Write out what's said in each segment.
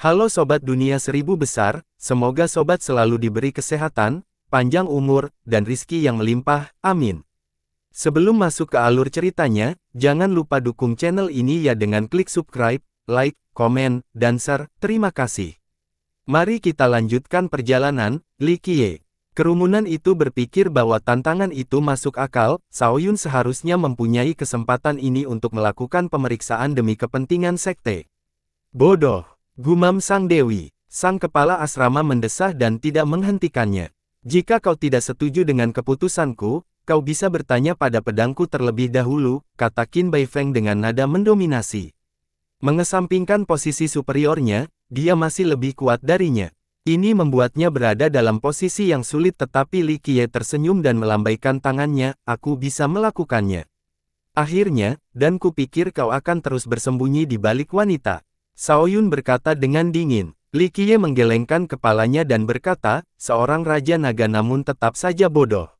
Halo Sobat Dunia Seribu Besar, semoga Sobat selalu diberi kesehatan, panjang umur, dan rizki yang melimpah, amin. Sebelum masuk ke alur ceritanya, jangan lupa dukung channel ini ya dengan klik subscribe, like, komen, dan share, terima kasih. Mari kita lanjutkan perjalanan, Li Qiye. Kerumunan itu berpikir bahwa tantangan itu masuk akal, Xiaoyun seharusnya mempunyai kesempatan ini untuk melakukan pemeriksaan demi kepentingan sekte. Bodoh, gumam Sang Dewi. Sang kepala asrama mendesah dan tidak menghentikannya. Jika kau tidak setuju dengan keputusanku, kau bisa bertanya pada pedangku terlebih dahulu, kata Qin Beifeng dengan nada mendominasi. Mengesampingkan posisi superiornya, dia masih lebih kuat darinya. Ini membuatnya berada dalam posisi yang sulit tetapi Li Qiye tersenyum dan melambaikan tangannya, aku bisa melakukannya. Akhirnya, dan kupikir kau akan terus bersembunyi di balik wanita. Xiaoyun berkata dengan dingin. Li Qiye menggelengkan kepalanya dan berkata, seorang raja naga namun tetap saja bodoh.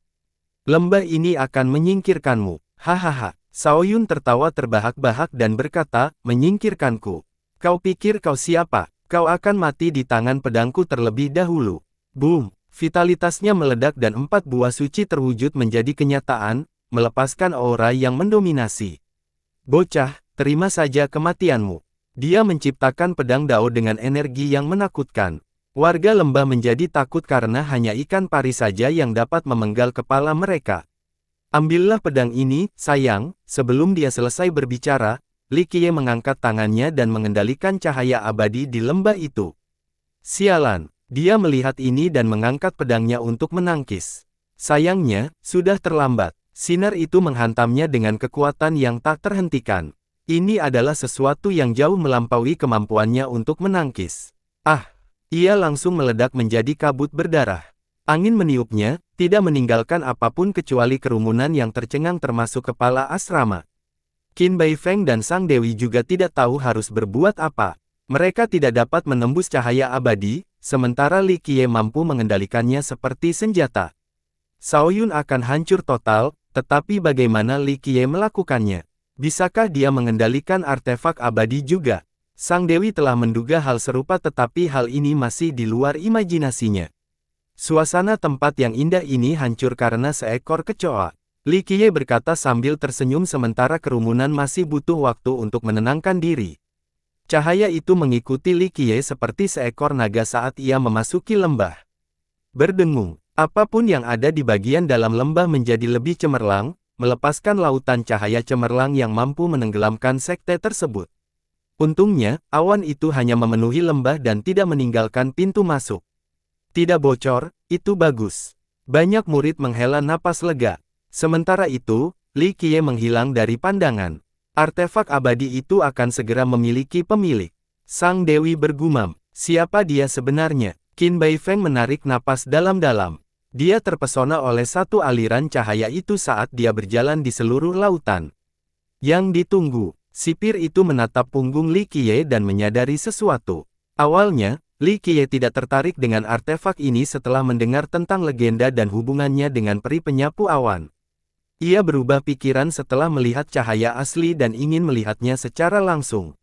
Lembah ini akan menyingkirkanmu. Hahaha. Xiaoyun tertawa terbahak-bahak dan berkata, menyingkirkanku. Kau pikir kau siapa? Kau akan mati di tangan pedangku terlebih dahulu. Boom! Vitalitasnya meledak dan 4 buah suci terwujud menjadi kenyataan, melepaskan aura yang mendominasi. Bocah, terima saja kematianmu. Dia menciptakan pedang Dao dengan energi yang menakutkan. Warga lembah menjadi takut karena hanya ikan pari saja yang dapat memenggal kepala mereka. Ambillah pedang ini, sayang. Sebelum dia selesai berbicara, Li Qiye mengangkat tangannya dan mengendalikan cahaya abadi di lembah itu. Sialan, dia melihat ini dan mengangkat pedangnya untuk menangkis. Sayangnya, sudah terlambat. Sinar itu menghantamnya dengan kekuatan yang tak terhentikan. Ini adalah sesuatu yang jauh melampaui kemampuannya untuk menangkis. Ah! Ia langsung meledak menjadi kabut berdarah. Angin meniupnya, tidak meninggalkan apapun kecuali kerumunan yang tercengang termasuk kepala asrama. Qin Beifeng dan Sang Dewi juga tidak tahu harus berbuat apa. Mereka tidak dapat menembus cahaya abadi, sementara Li Qiye mampu mengendalikannya seperti senjata. Xiaoyun akan hancur total, tetapi bagaimana Li Qiye melakukannya? Bisakah dia mengendalikan artefak abadi juga? Sang Dewi telah menduga hal serupa tetapi hal ini masih di luar imajinasinya. Suasana tempat yang indah ini hancur karena seekor kecoa. Li Qiye berkata sambil tersenyum sementara kerumunan masih butuh waktu untuk menenangkan diri. Cahaya itu mengikuti Li Qiye seperti seekor naga saat ia memasuki lembah. Berdengung, apapun yang ada di bagian dalam lembah menjadi lebih cemerlang, melepaskan lautan cahaya cemerlang yang mampu menenggelamkan sekte tersebut. Untungnya, awan itu hanya memenuhi lembah dan tidak meninggalkan pintu masuk. Tidak bocor, itu bagus. Banyak murid menghela napas lega. Sementara itu, Li Qiye menghilang dari pandangan. Artefak abadi itu akan segera memiliki pemilik. Sang Dewi bergumam, siapa dia sebenarnya? Qin Beifeng menarik napas dalam-dalam. Dia terpesona oleh satu aliran cahaya itu saat dia berjalan di seluruh lautan. Yang ditunggu, sipir itu menatap punggung Li Qiye dan menyadari sesuatu. Awalnya, Li Qiye tidak tertarik dengan artefak ini setelah mendengar tentang legenda dan hubungannya dengan peri penyapu awan. Ia berubah pikiran setelah melihat cahaya asli dan ingin melihatnya secara langsung.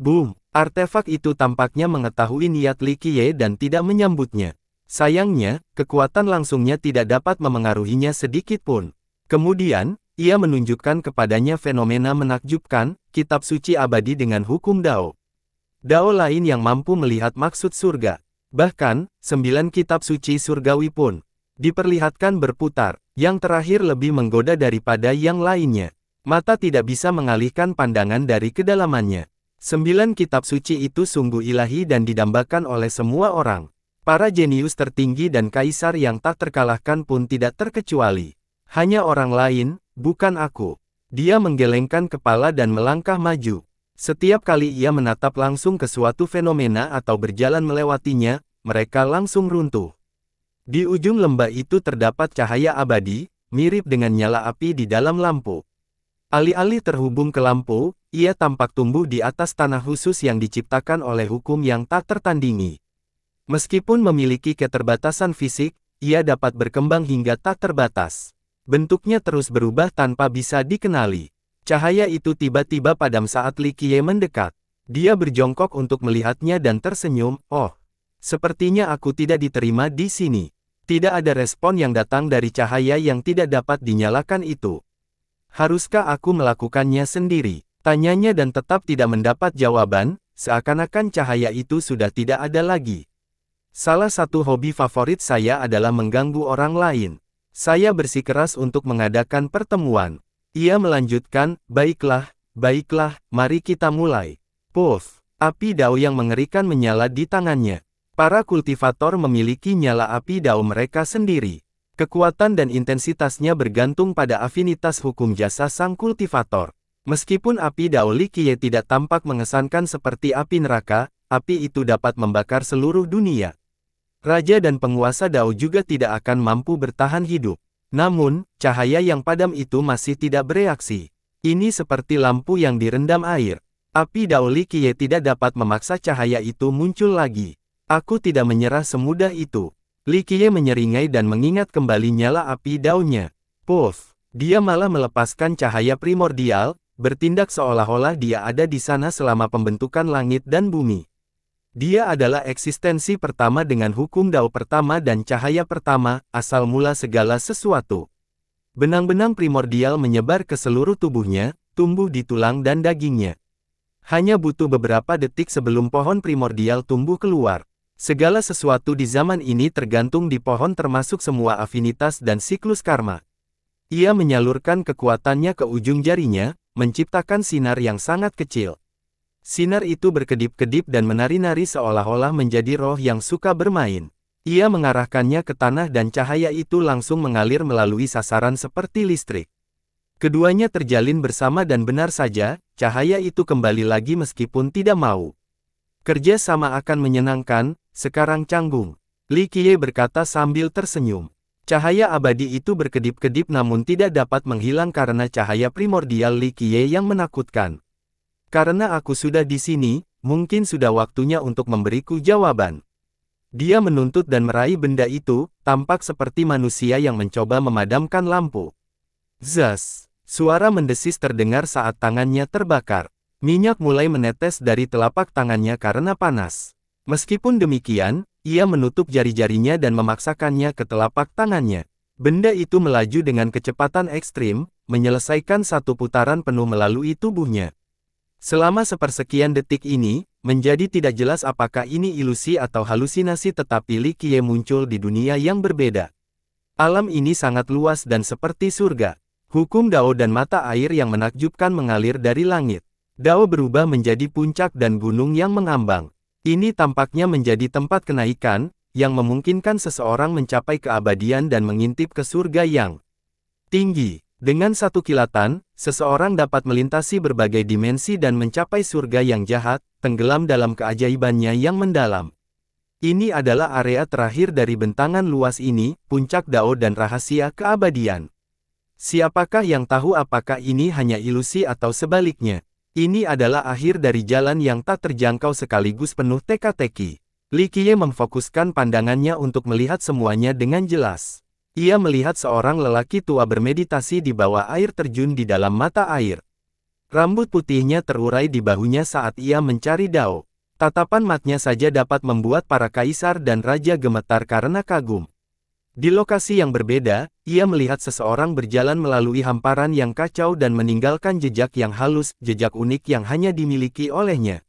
Boom! Artefak itu tampaknya mengetahui niat Li Qiye dan tidak menyambutnya. Sayangnya, kekuatan langsungnya tidak dapat memengaruhinya sedikit pun. Kemudian, ia menunjukkan kepadanya fenomena menakjubkan, kitab suci abadi dengan hukum Dao. Dao lain yang mampu melihat maksud surga. Bahkan, 9 kitab suci surgawi pun diperlihatkan berputar. Yang terakhir lebih menggoda daripada yang lainnya. Mata tidak bisa mengalihkan pandangan dari kedalamannya. 9 kitab suci itu sungguh ilahi dan didambakan oleh semua orang. Para jenius tertinggi dan kaisar yang tak terkalahkan pun tidak terkecuali. Hanya orang lain, bukan aku. Dia menggelengkan kepala dan melangkah maju. Setiap kali ia menatap langsung ke suatu fenomena atau berjalan melewatinya, mereka langsung runtuh. Di ujung lembah itu terdapat cahaya abadi, mirip dengan nyala api di dalam lampu. Alih-alih terhubung ke lampu, ia tampak tumbuh di atas tanah khusus yang diciptakan oleh hukum yang tak tertandingi. Meskipun memiliki keterbatasan fisik, ia dapat berkembang hingga tak terbatas. Bentuknya terus berubah tanpa bisa dikenali. Cahaya itu tiba-tiba padam saat Li Qiye mendekat. Dia berjongkok untuk melihatnya dan tersenyum, "Oh, sepertinya aku tidak diterima di sini." Tidak ada respon yang datang dari cahaya yang tidak dapat dinyalakan itu. "Haruskah aku melakukannya sendiri?" Tanyanya dan tetap tidak mendapat jawaban, seakan-akan cahaya itu sudah tidak ada lagi. "Salah satu hobi favorit saya adalah mengganggu orang lain. Saya bersikeras untuk mengadakan pertemuan." Ia melanjutkan, "Baiklah, baiklah, mari kita mulai." Puff! Api dao yang mengerikan menyala di tangannya. Para kultivator memiliki nyala api dao mereka sendiri. Kekuatan dan intensitasnya bergantung pada afinitas hukum jasa sang kultivator. Meskipun api dao Li Qiye tidak tampak mengesankan seperti api neraka, api itu dapat membakar seluruh dunia. Raja dan penguasa dao juga tidak akan mampu bertahan hidup. Namun, cahaya yang padam itu masih tidak bereaksi. Ini seperti lampu yang direndam air. Api dao Li Qiye tidak dapat memaksa cahaya itu muncul lagi. "Aku tidak menyerah semudah itu." Li Qiye menyeringai dan mengingat kembali nyala api daunnya. Puff! Dia malah melepaskan cahaya primordial, bertindak seolah-olah dia ada di sana selama pembentukan langit dan bumi. Dia adalah eksistensi pertama dengan hukum dao pertama dan cahaya pertama, asal mula segala sesuatu. Benang-benang primordial menyebar ke seluruh tubuhnya, tumbuh di tulang dan dagingnya. Hanya butuh beberapa detik sebelum pohon primordial tumbuh keluar. Segala sesuatu di zaman ini tergantung di pohon termasuk semua afinitas dan siklus karma. Ia menyalurkan kekuatannya ke ujung jarinya, menciptakan sinar yang sangat kecil. Sinar itu berkedip-kedip dan menari-nari seolah-olah menjadi roh yang suka bermain. Ia mengarahkannya ke tanah dan cahaya itu langsung mengalir melalui sasaran seperti listrik. Keduanya terjalin bersama dan benar saja, cahaya itu kembali lagi meskipun tidak mau. "Kerja sama akan menyenangkan, sekarang canggung," Li Qiye berkata sambil tersenyum. Cahaya abadi itu berkedip-kedip namun tidak dapat menghilang karena cahaya primordial Li Qiye yang menakutkan. "Karena aku sudah di sini, mungkin sudah waktunya untuk memberiku jawaban." Dia menuntut dan meraih benda itu, tampak seperti manusia yang mencoba memadamkan lampu. Zas! Suara mendesis terdengar saat tangannya terbakar. Minyak mulai menetes dari telapak tangannya karena panas. Meskipun demikian, ia menutup jari-jarinya dan memaksakannya ke telapak tangannya. Benda itu melaju dengan kecepatan ekstrim, menyelesaikan satu putaran penuh melalui tubuhnya. Selama sepersekian detik ini, menjadi tidak jelas apakah ini ilusi atau halusinasi tetapi Li Qiye muncul di dunia yang berbeda. Alam ini sangat luas dan seperti surga. Hukum dao dan mata air yang menakjubkan mengalir dari langit. Dao berubah menjadi puncak dan gunung yang mengambang. Ini tampaknya menjadi tempat kenaikan, yang memungkinkan seseorang mencapai keabadian dan mengintip ke surga yang tinggi. Dengan satu kilatan, seseorang dapat melintasi berbagai dimensi dan mencapai surga yang jahat, tenggelam dalam keajaibannya yang mendalam. Ini adalah area terakhir dari bentangan luas ini, puncak dao dan rahasia keabadian. Siapakah yang tahu apakah ini hanya ilusi atau sebaliknya? Ini adalah akhir dari jalan yang tak terjangkau sekaligus penuh teka-teki. Li Qiye memfokuskan pandangannya untuk melihat semuanya dengan jelas. Ia melihat seorang lelaki tua bermeditasi di bawah air terjun di dalam mata air. Rambut putihnya terurai di bahunya saat ia mencari dao. Tatapan matanya saja dapat membuat para kaisar dan raja gemetar karena kagum. Di lokasi yang berbeda, ia melihat seseorang berjalan melalui hamparan yang kacau dan meninggalkan jejak yang halus, jejak unik yang hanya dimiliki olehnya.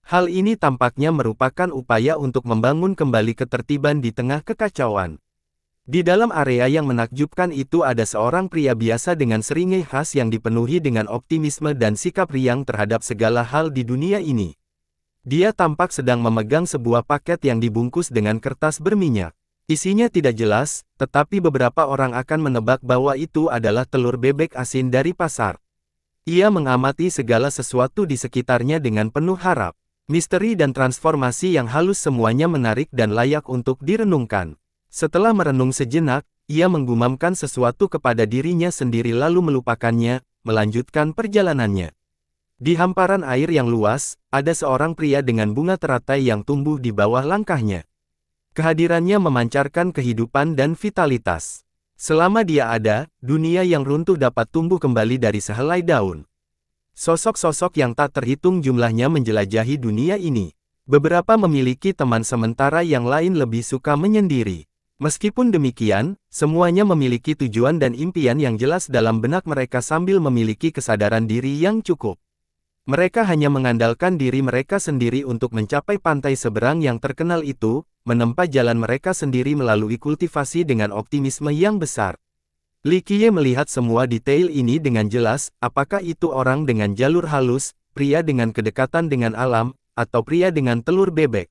Hal ini tampaknya merupakan upaya untuk membangun kembali ketertiban di tengah kekacauan. Di dalam area yang menakjubkan itu ada seorang pria biasa dengan seringai khas yang dipenuhi dengan optimisme dan sikap riang terhadap segala hal di dunia ini. Dia tampak sedang memegang sebuah paket yang dibungkus dengan kertas berminyak. Isinya tidak jelas, tetapi beberapa orang akan menebak bahwa itu adalah telur bebek asin dari pasar. Ia mengamati segala sesuatu di sekitarnya dengan penuh harap. Misteri dan transformasi yang halus semuanya menarik dan layak untuk direnungkan. Setelah merenung sejenak, ia menggumamkan sesuatu kepada dirinya sendiri lalu melupakannya, melanjutkan perjalanannya. Di hamparan air yang luas, ada seorang pria dengan bunga teratai yang tumbuh di bawah langkahnya. Kehadirannya memancarkan kehidupan dan vitalitas. Selama dia ada, dunia yang runtuh dapat tumbuh kembali dari sehelai daun. Sosok-sosok yang tak terhitung jumlahnya menjelajahi dunia ini. Beberapa memiliki teman sementara yang lain lebih suka menyendiri. Meskipun demikian, semuanya memiliki tujuan dan impian yang jelas dalam benak mereka sambil memiliki kesadaran diri yang cukup. Mereka hanya mengandalkan diri mereka sendiri untuk mencapai pantai seberang yang terkenal itu, menempa jalan mereka sendiri melalui kultivasi dengan optimisme yang besar. Li Qiye melihat semua detail ini dengan jelas, apakah itu orang dengan jalur halus, pria dengan kedekatan dengan alam, atau pria dengan telur bebek.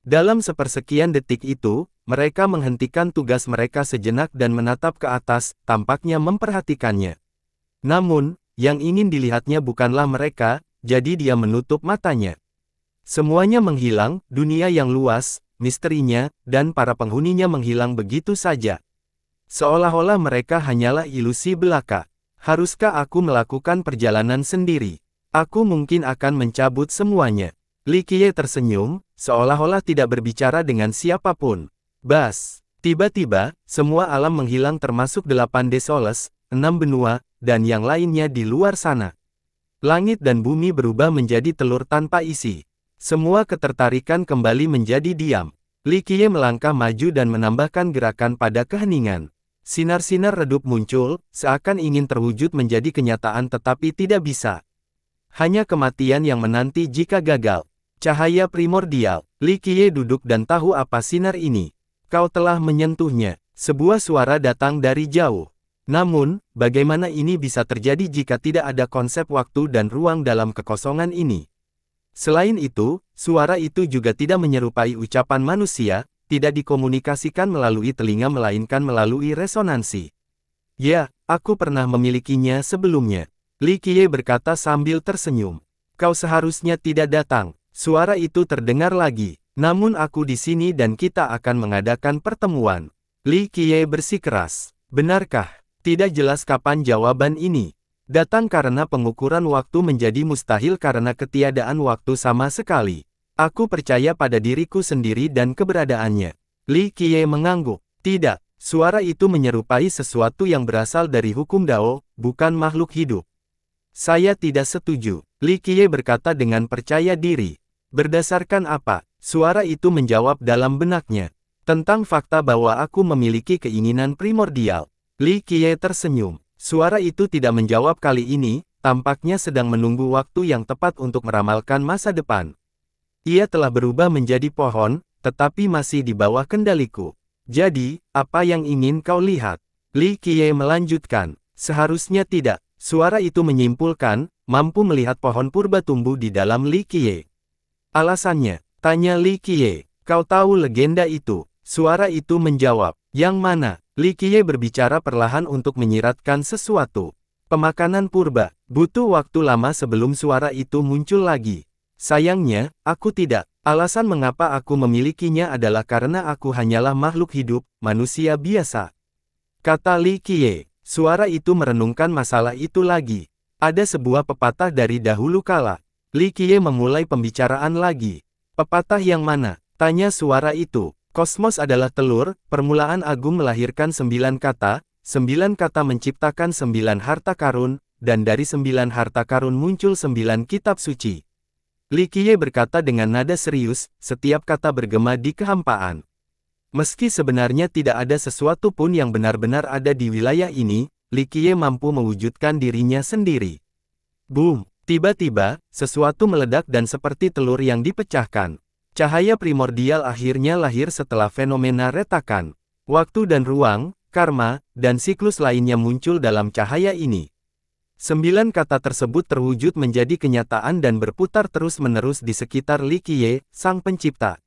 Dalam sepersekian detik itu, mereka menghentikan tugas mereka sejenak dan menatap ke atas, tampaknya memperhatikannya. Namun, yang ingin dilihatnya bukanlah mereka, jadi dia menutup matanya. Semuanya menghilang, dunia yang luas, misterinya, dan para penghuninya menghilang begitu saja. Seolah-olah mereka hanyalah ilusi belaka. Haruskah aku melakukan perjalanan sendiri? Aku mungkin akan mencabut semuanya. Li Qiye tersenyum, seolah-olah tidak berbicara dengan siapapun. Bas! Tiba-tiba, semua alam menghilang termasuk 8 Desoles, 6 benua, dan yang lainnya di luar sana. Langit dan bumi berubah menjadi telur tanpa isi. Semua ketertarikan kembali menjadi diam. Li Qiye melangkah maju dan menambahkan gerakan pada keheningan. Sinar-sinar redup muncul, seakan ingin terwujud menjadi kenyataan tetapi tidak bisa. Hanya kematian yang menanti jika gagal. Cahaya primordial. Li Qiye duduk dan tahu apa sinar ini. Kau telah menyentuhnya. Sebuah suara datang dari jauh. Namun, bagaimana ini bisa terjadi jika tidak ada konsep waktu dan ruang dalam kekosongan ini? Selain itu, suara itu juga tidak menyerupai ucapan manusia, tidak dikomunikasikan melalui telinga melainkan melalui resonansi. Ya, aku pernah memilikinya sebelumnya. Li Qiye berkata sambil tersenyum. Kau seharusnya tidak datang. Suara itu terdengar lagi. Namun aku di sini dan kita akan mengadakan pertemuan. Li Qiye bersikeras. Benarkah? Tidak jelas kapan jawaban ini. Datang karena pengukuran waktu menjadi mustahil karena ketiadaan waktu sama sekali. Aku percaya pada diriku sendiri dan keberadaannya. Li Qiye mengangguk. Tidak, suara itu menyerupai sesuatu yang berasal dari hukum Dao, bukan makhluk hidup. Saya tidak setuju. Li Qiye berkata dengan percaya diri. Berdasarkan apa? Suara itu menjawab dalam benaknya. Tentang fakta bahwa aku memiliki keinginan primordial. Li Qiye tersenyum. Suara itu tidak menjawab kali ini, tampaknya sedang menunggu waktu yang tepat untuk meramalkan masa depan. Ia telah berubah menjadi pohon, tetapi masih di bawah kendaliku. Jadi, apa yang ingin kau lihat? Li Qiye melanjutkan. Seharusnya tidak. Suara itu menyimpulkan, mampu melihat pohon purba tumbuh di dalam Li Qiye. Alasannya, tanya Li Qiye. Kau tahu legenda itu? Suara itu menjawab. Yang mana? Li Qiye berbicara perlahan untuk menyiratkan sesuatu. Pemakanan purba. Butuh waktu lama sebelum suara itu muncul lagi. Sayangnya, aku tidak. Alasan mengapa aku memilikinya adalah karena aku hanyalah makhluk hidup, manusia biasa. Kata Li Qiye. Suara itu merenungkan masalah itu lagi. Ada sebuah pepatah dari dahulu kala. Li Qiye memulai pembicaraan lagi. Pepatah yang mana? Tanya suara itu. Kosmos adalah telur, permulaan agung melahirkan 9 kata, 9 kata menciptakan 9 harta karun, dan dari 9 harta karun muncul 9 kitab suci. Li Qiye berkata dengan nada serius, setiap kata bergema di kehampaan. Meski sebenarnya tidak ada sesuatu pun yang benar-benar ada di wilayah ini, Li Qiye mampu mewujudkan dirinya sendiri. Boom! Tiba-tiba, sesuatu meledak dan seperti telur yang dipecahkan. Cahaya primordial akhirnya lahir setelah fenomena retakan. Waktu dan ruang, karma, dan siklus lainnya muncul dalam cahaya ini. 9 kata tersebut terwujud menjadi kenyataan dan berputar terus-menerus di sekitar Li Qiye, sang pencipta.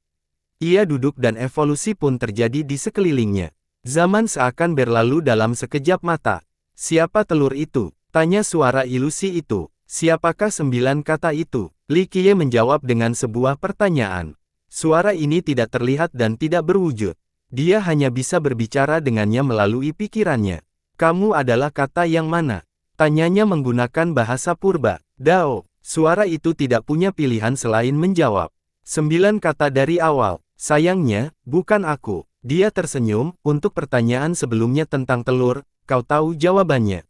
Ia duduk dan evolusi pun terjadi di sekelilingnya. Zaman seakan berlalu dalam sekejap mata. Siapa telur itu? Tanya suara ilusi itu. Siapakah 9 kata itu? Li Qiye menjawab dengan sebuah pertanyaan. Suara ini tidak terlihat dan tidak berwujud. Dia hanya bisa berbicara dengannya melalui pikirannya. Kamu adalah kata yang mana? Tanyanya menggunakan bahasa purba. Dao. Suara itu tidak punya pilihan selain menjawab. 9 kata dari awal. Sayangnya, bukan aku. Dia tersenyum. Untuk pertanyaan sebelumnya tentang telur, kau tahu jawabannya.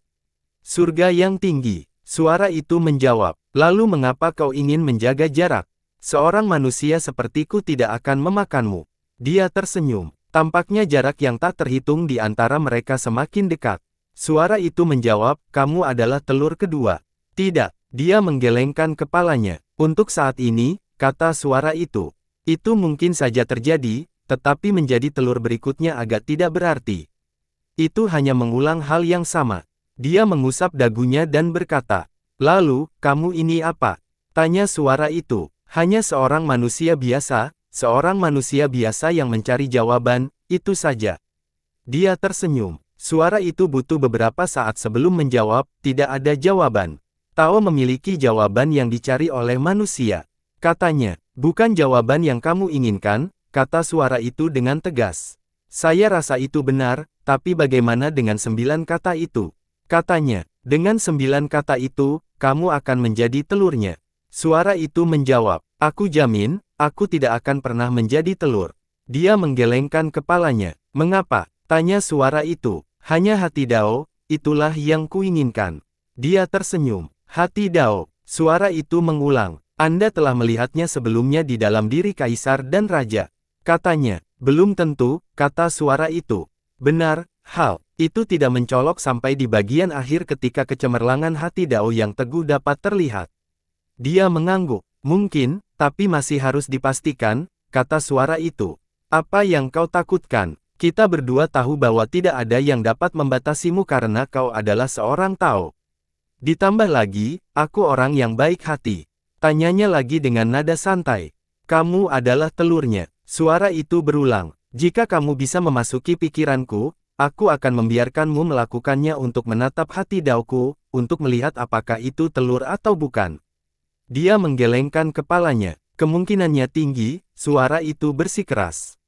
Surga yang tinggi. Suara itu menjawab, lalu mengapa kau ingin menjaga jarak? Seorang manusia sepertiku tidak akan memakanmu. Dia tersenyum. Tampaknya jarak yang tak terhitung di antara mereka semakin dekat. Suara itu menjawab, kamu adalah telur kedua. Tidak, dia menggelengkan kepalanya. Untuk saat ini, kata suara itu. Itu mungkin saja terjadi, tetapi menjadi telur berikutnya agak tidak berarti. Itu hanya mengulang hal yang sama. Dia mengusap dagunya dan berkata, lalu, kamu ini apa? Tanya suara itu. Hanya seorang manusia biasa yang mencari jawaban, itu saja. Dia tersenyum. Suara itu butuh beberapa saat sebelum menjawab, tidak ada jawaban. Tao memiliki jawaban yang dicari oleh manusia. Katanya, bukan jawaban yang kamu inginkan, kata suara itu dengan tegas. Saya rasa itu benar, tapi bagaimana dengan 9 kata itu? Katanya, dengan 9 kata itu, kamu akan menjadi telurnya. Suara itu menjawab, aku jamin, aku tidak akan pernah menjadi telur. Dia menggelengkan kepalanya. Mengapa? Tanya suara itu. Hanya hati Dao, itulah yang kuinginkan. Dia tersenyum. Hati Dao. Suara itu mengulang. Anda telah melihatnya sebelumnya di dalam diri kaisar dan raja. Katanya, belum tentu, kata suara itu. Benar, hal itu tidak mencolok sampai di bagian akhir ketika kecemerlangan hati Dao yang teguh dapat terlihat. Dia mengangguk. Mungkin, tapi masih harus dipastikan, kata suara itu. Apa yang kau takutkan? Kita berdua tahu bahwa tidak ada yang dapat membatasimu karena kau adalah seorang Tao. Ditambah lagi, aku orang yang baik hati. Tanyanya lagi dengan nada santai. Kamu adalah telurnya. Suara itu berulang. Jika kamu bisa memasuki pikiranku, aku akan membiarkanmu melakukannya untuk menatap hati Daoku, untuk melihat apakah itu telur atau bukan. Dia menggelengkan kepalanya. Kemungkinannya tinggi, suara itu bersikeras.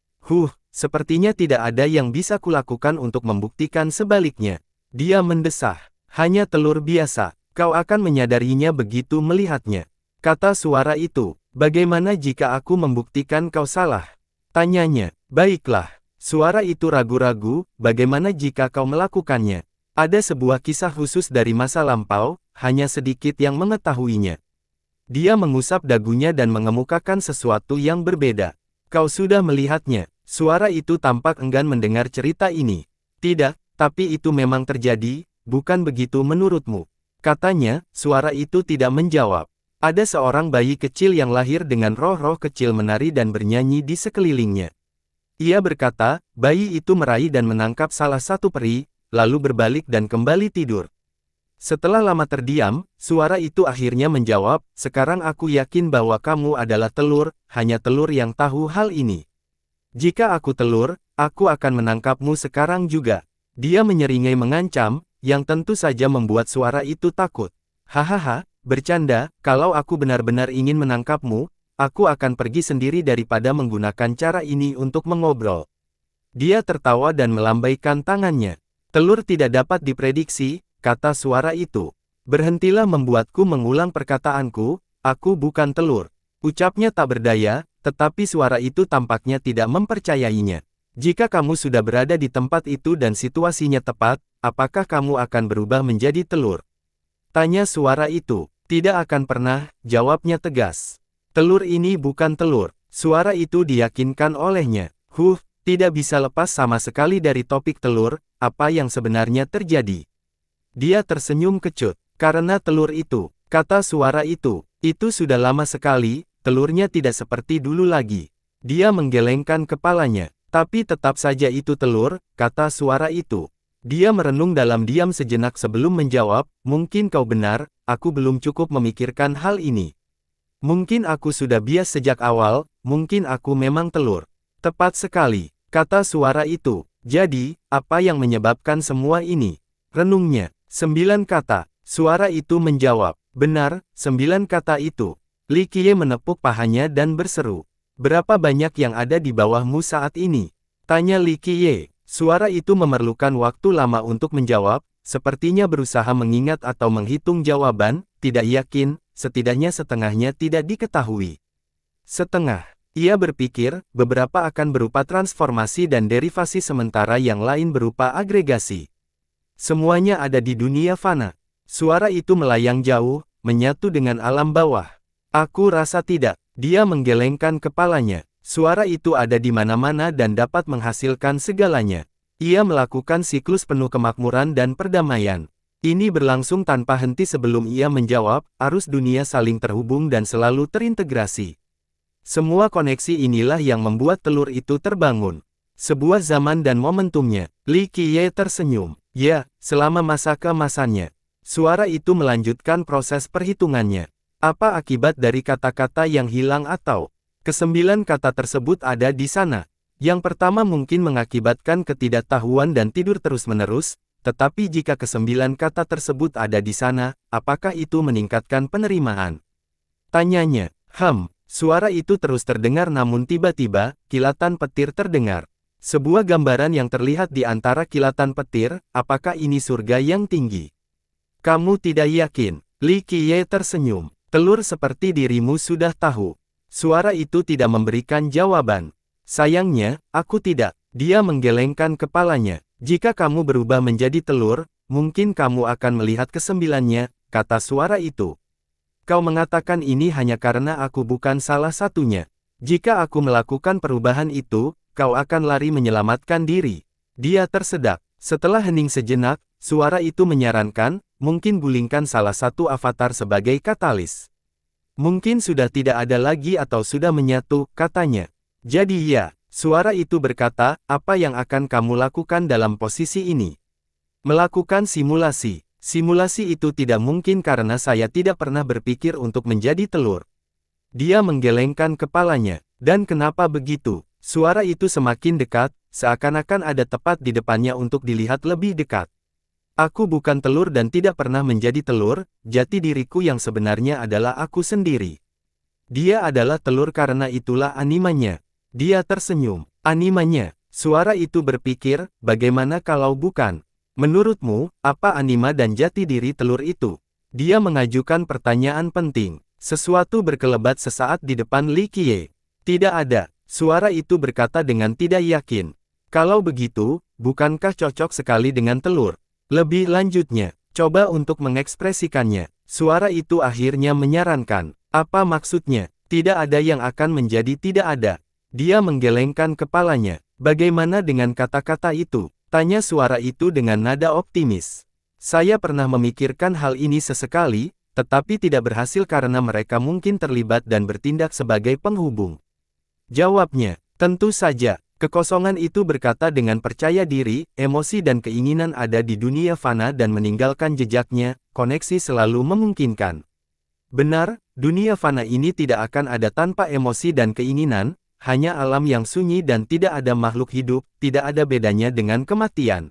Sepertinya tidak ada yang bisa kulakukan untuk membuktikan sebaliknya. Dia mendesah. Hanya telur biasa. Kau akan menyadarinya begitu melihatnya. Kata suara itu. Bagaimana jika aku membuktikan kau salah? Tanyanya. Baiklah. Suara itu ragu-ragu, bagaimana jika kau melakukannya? Ada sebuah kisah khusus dari masa lampau, hanya sedikit yang mengetahuinya. Dia mengusap dagunya dan mengemukakan sesuatu yang berbeda. Kau sudah melihatnya. Suara itu tampak enggan mendengar cerita ini. Tidak, tapi itu memang terjadi, bukan begitu menurutmu? Katanya, suara itu tidak menjawab. Ada seorang bayi kecil yang lahir dengan roh-roh kecil menari dan bernyanyi di sekelilingnya. Ia berkata, bayi itu meraih dan menangkap salah satu peri, lalu berbalik dan kembali tidur. Setelah lama terdiam, suara itu akhirnya menjawab, sekarang aku yakin bahwa kamu adalah telur, hanya telur yang tahu hal ini. Jika aku telur, aku akan menangkapmu sekarang juga. Dia menyeringai mengancam, yang tentu saja membuat suara itu takut. Hahaha, bercanda, kalau aku benar-benar ingin menangkapmu, aku akan pergi sendiri daripada menggunakan cara ini untuk mengobrol. Dia tertawa dan melambaikan tangannya. Telur tidak dapat diprediksi, kata suara itu. Berhentilah membuatku mengulang perkataanku, aku bukan telur. Ucapnya tak berdaya, tetapi suara itu tampaknya tidak mempercayainya. Jika kamu sudah berada di tempat itu dan situasinya tepat, apakah kamu akan berubah menjadi telur? Tanya suara itu. Tidak akan pernah, jawabnya tegas. Telur ini bukan telur. Suara itu diyakinkan olehnya. Tidak bisa lepas sama sekali dari topik telur, apa yang sebenarnya terjadi. Dia tersenyum kecut. Karena telur itu, kata suara itu sudah lama sekali, telurnya tidak seperti dulu lagi. Dia menggelengkan kepalanya. Tapi tetap saja itu telur, kata suara itu. Dia merenung dalam diam sejenak sebelum menjawab, mungkin kau benar, aku belum cukup memikirkan hal ini. Mungkin aku sudah bias sejak awal, mungkin aku memang telur. Tepat sekali, kata suara itu. Jadi, apa yang menyebabkan semua ini? Renungnya. 9 kata. Suara itu menjawab. Benar, 9 kata itu. Li Qiye menepuk pahanya dan berseru. Berapa banyak yang ada di bawahmu saat ini? Tanya Li Qiye. Suara itu memerlukan waktu lama untuk menjawab, sepertinya berusaha mengingat atau menghitung jawaban, tidak yakin, setidaknya setengahnya tidak diketahui. Setengah. Ia berpikir, beberapa akan berupa transformasi dan derivasi sementara yang lain berupa agregasi. Semuanya ada di dunia fana. Suara itu melayang jauh, menyatu dengan alam bawah. Aku rasa tidak. Dia menggelengkan kepalanya. Suara itu ada di mana-mana dan dapat menghasilkan segalanya. Ia melakukan siklus penuh kemakmuran dan perdamaian. Ini berlangsung tanpa henti sebelum ia menjawab, arus dunia saling terhubung dan selalu terintegrasi. Semua koneksi inilah yang membuat telur itu terbangun. Sebuah zaman dan momentumnya. Li Qiye tersenyum. Ya, selama masa keemasannya. Suara itu melanjutkan proses perhitungannya. Apa akibat dari kata-kata yang hilang atau kesembilan kata tersebut ada di sana? Yang pertama mungkin mengakibatkan ketidaktahuan dan tidur terus-menerus, tetapi jika kesembilan kata tersebut ada di sana, apakah itu meningkatkan penerimaan? Tanyanya. Suara itu terus terdengar namun tiba-tiba, kilatan petir terdengar. Sebuah gambaran yang terlihat di antara kilatan petir, apakah ini surga yang tinggi? Kamu tidak yakin? Li Qiye tersenyum. Telur seperti dirimu sudah tahu. Suara itu tidak memberikan jawaban. Sayangnya, aku tidak. Dia menggelengkan kepalanya. Jika kamu berubah menjadi telur, mungkin kamu akan melihat kesembilannya, kata suara itu. Kau mengatakan ini hanya karena aku bukan salah satunya. Jika aku melakukan perubahan itu, kau akan lari menyelamatkan diri. Dia tersedak. Setelah hening sejenak, suara itu menyarankan, mungkin gulingkan salah satu avatar sebagai katalis. Mungkin sudah tidak ada lagi atau sudah menyatu, katanya. Jadi ya, suara itu berkata, apa yang akan kamu lakukan dalam posisi ini? Melakukan simulasi. Simulasi itu tidak mungkin karena saya tidak pernah berpikir untuk menjadi telur. Dia menggelengkan kepalanya. Dan kenapa begitu? Suara itu semakin dekat, seakan-akan ada tepat di depannya untuk dilihat lebih dekat. Aku bukan telur dan tidak pernah menjadi telur, jati diriku yang sebenarnya adalah aku sendiri. Dia adalah telur karena itulah animanya. Dia tersenyum. Animanya. Suara itu berpikir, bagaimana kalau bukan? Menurutmu, apa anima dan jati diri telur itu? Dia mengajukan pertanyaan penting. Sesuatu berkelebat sesaat di depan Li Qiye. Tidak ada. Suara itu berkata dengan tidak yakin. Kalau begitu, bukankah cocok sekali dengan telur? Lebih lanjutnya, coba untuk mengekspresikannya. Suara itu akhirnya menyarankan. Apa maksudnya? Tidak ada yang akan menjadi tidak ada. Dia menggelengkan kepalanya. Bagaimana dengan kata-kata itu? Tanya suara itu dengan nada optimis. Saya pernah memikirkan hal ini sesekali, tetapi tidak berhasil karena mereka mungkin terlibat dan bertindak sebagai penghubung. Jawabnya, tentu saja. Kekosongan itu berkata dengan percaya diri, emosi dan keinginan ada di dunia fana dan meninggalkan jejaknya, koneksi selalu memungkinkan. Benar, dunia fana ini tidak akan ada tanpa emosi dan keinginan, hanya alam yang sunyi dan tidak ada makhluk hidup, tidak ada bedanya dengan kematian.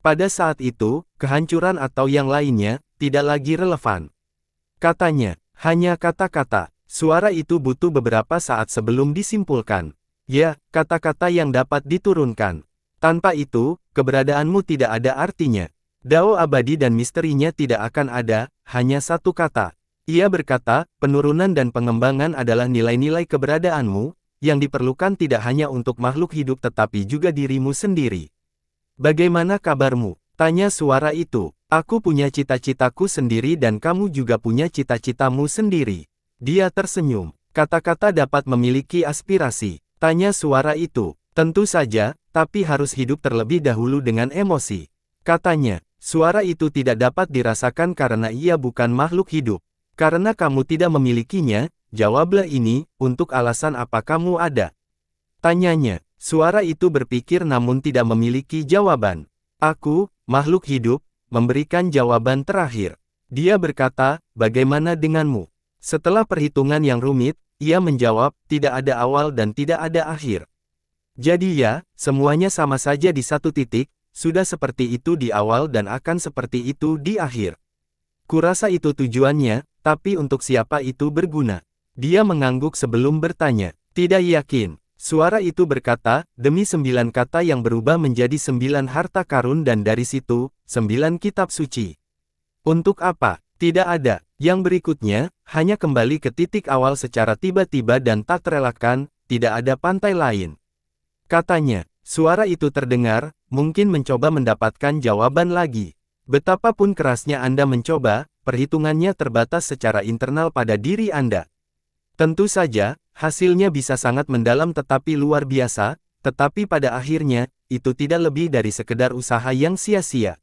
Pada saat itu, kehancuran atau yang lainnya, tidak lagi relevan. Katanya, hanya kata-kata. Suara itu butuh beberapa saat sebelum disimpulkan. Ya, kata-kata yang dapat diturunkan. Tanpa itu, keberadaanmu tidak ada artinya. Dao abadi dan misterinya tidak akan ada, hanya satu kata. Ia berkata, penurunan dan pengembangan adalah nilai-nilai keberadaanmu, yang diperlukan tidak hanya untuk makhluk hidup tetapi juga dirimu sendiri. Bagaimana kabarmu? Tanya suara itu. Aku punya cita-citaku sendiri dan kamu juga punya cita-citamu sendiri. Dia tersenyum. Kata-kata dapat memiliki aspirasi. Tanya suara itu. Tentu saja, tapi harus hidup terlebih dahulu dengan emosi. Katanya, suara itu tidak dapat dirasakan karena ia bukan makhluk hidup. Karena kamu tidak memilikinya, jawablah ini, untuk alasan apa kamu ada? Tanyanya, suara itu berpikir namun tidak memiliki jawaban. Aku, makhluk hidup, memberikan jawaban terakhir. Dia berkata, bagaimana denganmu? Setelah perhitungan yang rumit, ia menjawab, tidak ada awal dan tidak ada akhir. Jadi ya, semuanya sama saja di satu titik, sudah seperti itu di awal dan akan seperti itu di akhir. Kurasa itu tujuannya, tapi untuk siapa itu berguna? Dia mengangguk sebelum bertanya. Tidak yakin. Suara itu berkata, demi 9 kata yang berubah menjadi 9 harta karun dan dari situ, 9 kitab suci. Untuk apa? Tidak ada. Yang berikutnya, hanya kembali ke titik awal secara tiba-tiba dan tak terelakkan, tidak ada pantai lain. Katanya, suara itu terdengar, mungkin mencoba mendapatkan jawaban lagi. Betapapun kerasnya Anda mencoba, perhitungannya terbatas secara internal pada diri Anda. Tentu saja, hasilnya bisa sangat mendalam tetapi luar biasa, tetapi pada akhirnya, itu tidak lebih dari sekedar usaha yang sia-sia.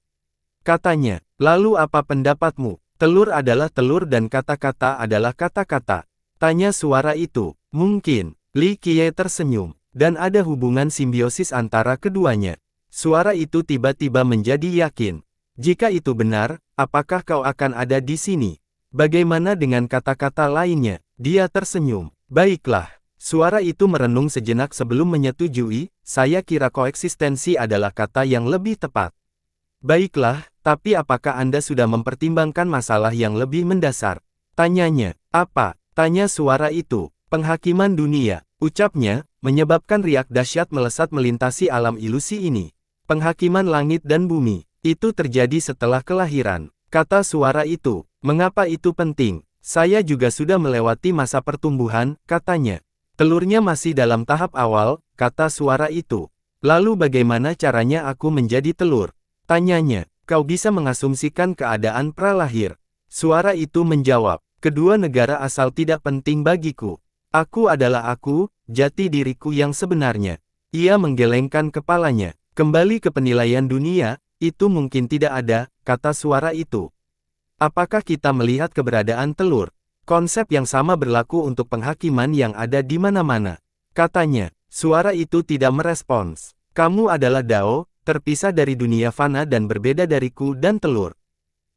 Katanya, lalu apa pendapatmu? Telur adalah telur dan kata-kata adalah kata-kata. Tanya suara itu. Mungkin. Li Qiye tersenyum. Dan ada hubungan simbiosis antara keduanya. Suara itu tiba-tiba menjadi yakin. Jika itu benar, apakah kau akan ada di sini? Bagaimana dengan kata-kata lainnya? Dia tersenyum. Baiklah. Suara itu merenung sejenak sebelum menyetujui, saya kira koeksistensi adalah kata yang lebih tepat. Baiklah, tapi apakah Anda sudah mempertimbangkan masalah yang lebih mendasar? Tanyanya. Apa? Tanya suara itu. Penghakiman dunia, ucapnya, menyebabkan riak dahsyat melesat melintasi alam ilusi ini. Penghakiman langit dan bumi, itu terjadi setelah kelahiran. Kata suara itu. Mengapa itu penting? Saya juga sudah melewati masa pertumbuhan, katanya. Telurnya masih dalam tahap awal, kata suara itu. Lalu bagaimana caranya aku menjadi telur? Tanyanya. Kau bisa mengasumsikan keadaan pralahir. Suara itu menjawab. Kedua negara asal tidak penting bagiku. Aku adalah aku, jati diriku yang sebenarnya. Ia menggelengkan kepalanya. Kembali ke penilaian dunia, itu mungkin tidak ada, kata suara itu. Apakah kita melihat keberadaan telur? Konsep yang sama berlaku untuk penghakiman yang ada di mana-mana. Katanya, suara itu tidak merespons. Kamu adalah Dao, terpisah dari dunia fana dan berbeda dariku dan telur.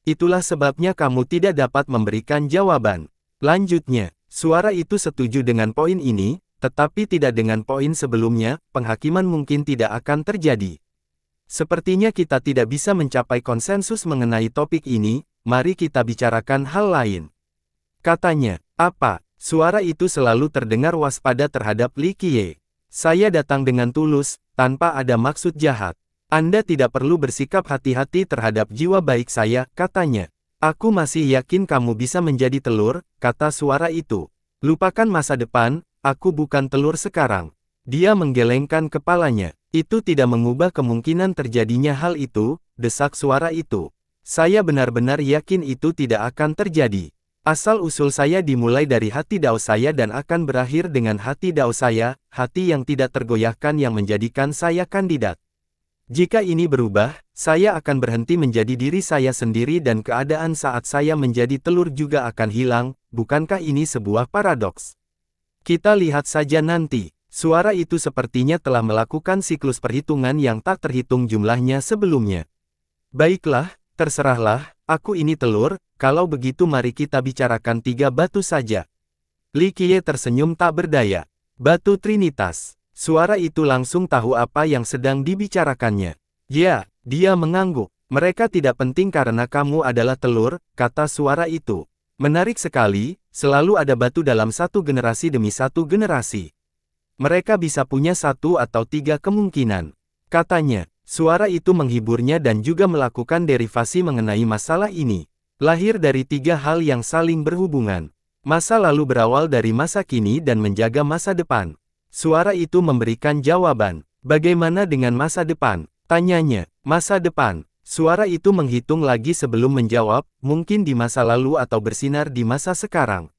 Itulah sebabnya kamu tidak dapat memberikan jawaban. Lanjutnya, suara itu setuju dengan poin ini, tetapi tidak dengan poin sebelumnya, penghakiman mungkin tidak akan terjadi. Sepertinya kita tidak bisa mencapai konsensus mengenai topik ini, mari kita bicarakan hal lain. Katanya, apa? Suara itu selalu terdengar waspada terhadap Li Qiye. Saya datang dengan tulus, tanpa ada maksud jahat. Anda tidak perlu bersikap hati-hati terhadap jiwa baik saya, katanya. Aku masih yakin kamu bisa menjadi telur, kata suara itu. Lupakan masa depan, aku bukan telur sekarang. Dia menggelengkan kepalanya. Itu tidak mengubah kemungkinan terjadinya hal itu, desak suara itu. Saya benar-benar yakin itu tidak akan terjadi. Asal-usul saya dimulai dari hati Dao saya dan akan berakhir dengan hati Dao saya, hati yang tidak tergoyahkan yang menjadikan saya kandidat. Jika ini berubah, saya akan berhenti menjadi diri saya sendiri dan keadaan saat saya menjadi telur juga akan hilang, bukankah ini sebuah paradoks? Kita lihat saja nanti. Suara itu sepertinya telah melakukan siklus perhitungan yang tak terhitung jumlahnya sebelumnya. Baiklah, terserahlah, aku ini telur, kalau begitu mari kita bicarakan 3 batu saja. Li Qiye tersenyum tak berdaya. Batu Trinitas. Suara itu langsung tahu apa yang sedang dibicarakannya. Ya, dia mengangguk. Mereka tidak penting karena kamu adalah telur, kata suara itu. Menarik sekali, selalu ada batu dalam satu generasi demi satu generasi. Mereka bisa punya 1 atau 3 kemungkinan. Katanya, suara itu menghiburnya dan juga melakukan derivasi mengenai masalah ini. Lahir dari 3 hal yang saling berhubungan. Masa lalu berawal dari masa kini dan menjaga masa depan. Suara itu memberikan jawaban. Bagaimana dengan masa depan? Tanyanya. Masa depan. Suara itu menghitung lagi sebelum menjawab, mungkin di masa lalu atau bersinar di masa sekarang.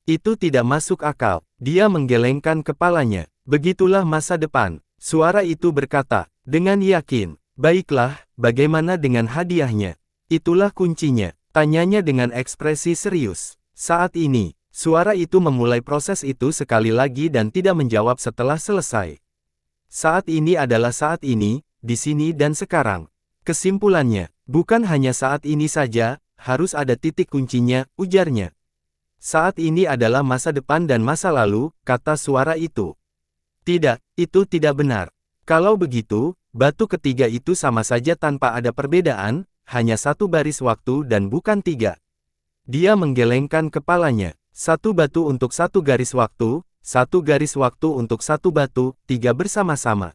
Itu tidak masuk akal. Dia menggelengkan kepalanya. Begitulah masa depan. Suara itu berkata, dengan yakin. Baiklah, bagaimana dengan hadiahnya? Itulah kuncinya. Tanyanya dengan ekspresi serius. Saat ini. Suara itu memulai proses itu sekali lagi dan tidak menjawab setelah selesai. Saat ini adalah saat ini, di sini dan sekarang. Kesimpulannya, bukan hanya saat ini saja, harus ada titik kuncinya, ujarnya. Saat ini adalah masa depan dan masa lalu, kata suara itu. Tidak, itu tidak benar. Kalau begitu, batu ketiga itu sama saja tanpa ada perbedaan, hanya 1 baris waktu dan bukan 3. Dia menggelengkan kepalanya. 1 batu untuk 1 garis waktu, 1 garis waktu untuk 1 batu, 3 bersama-sama.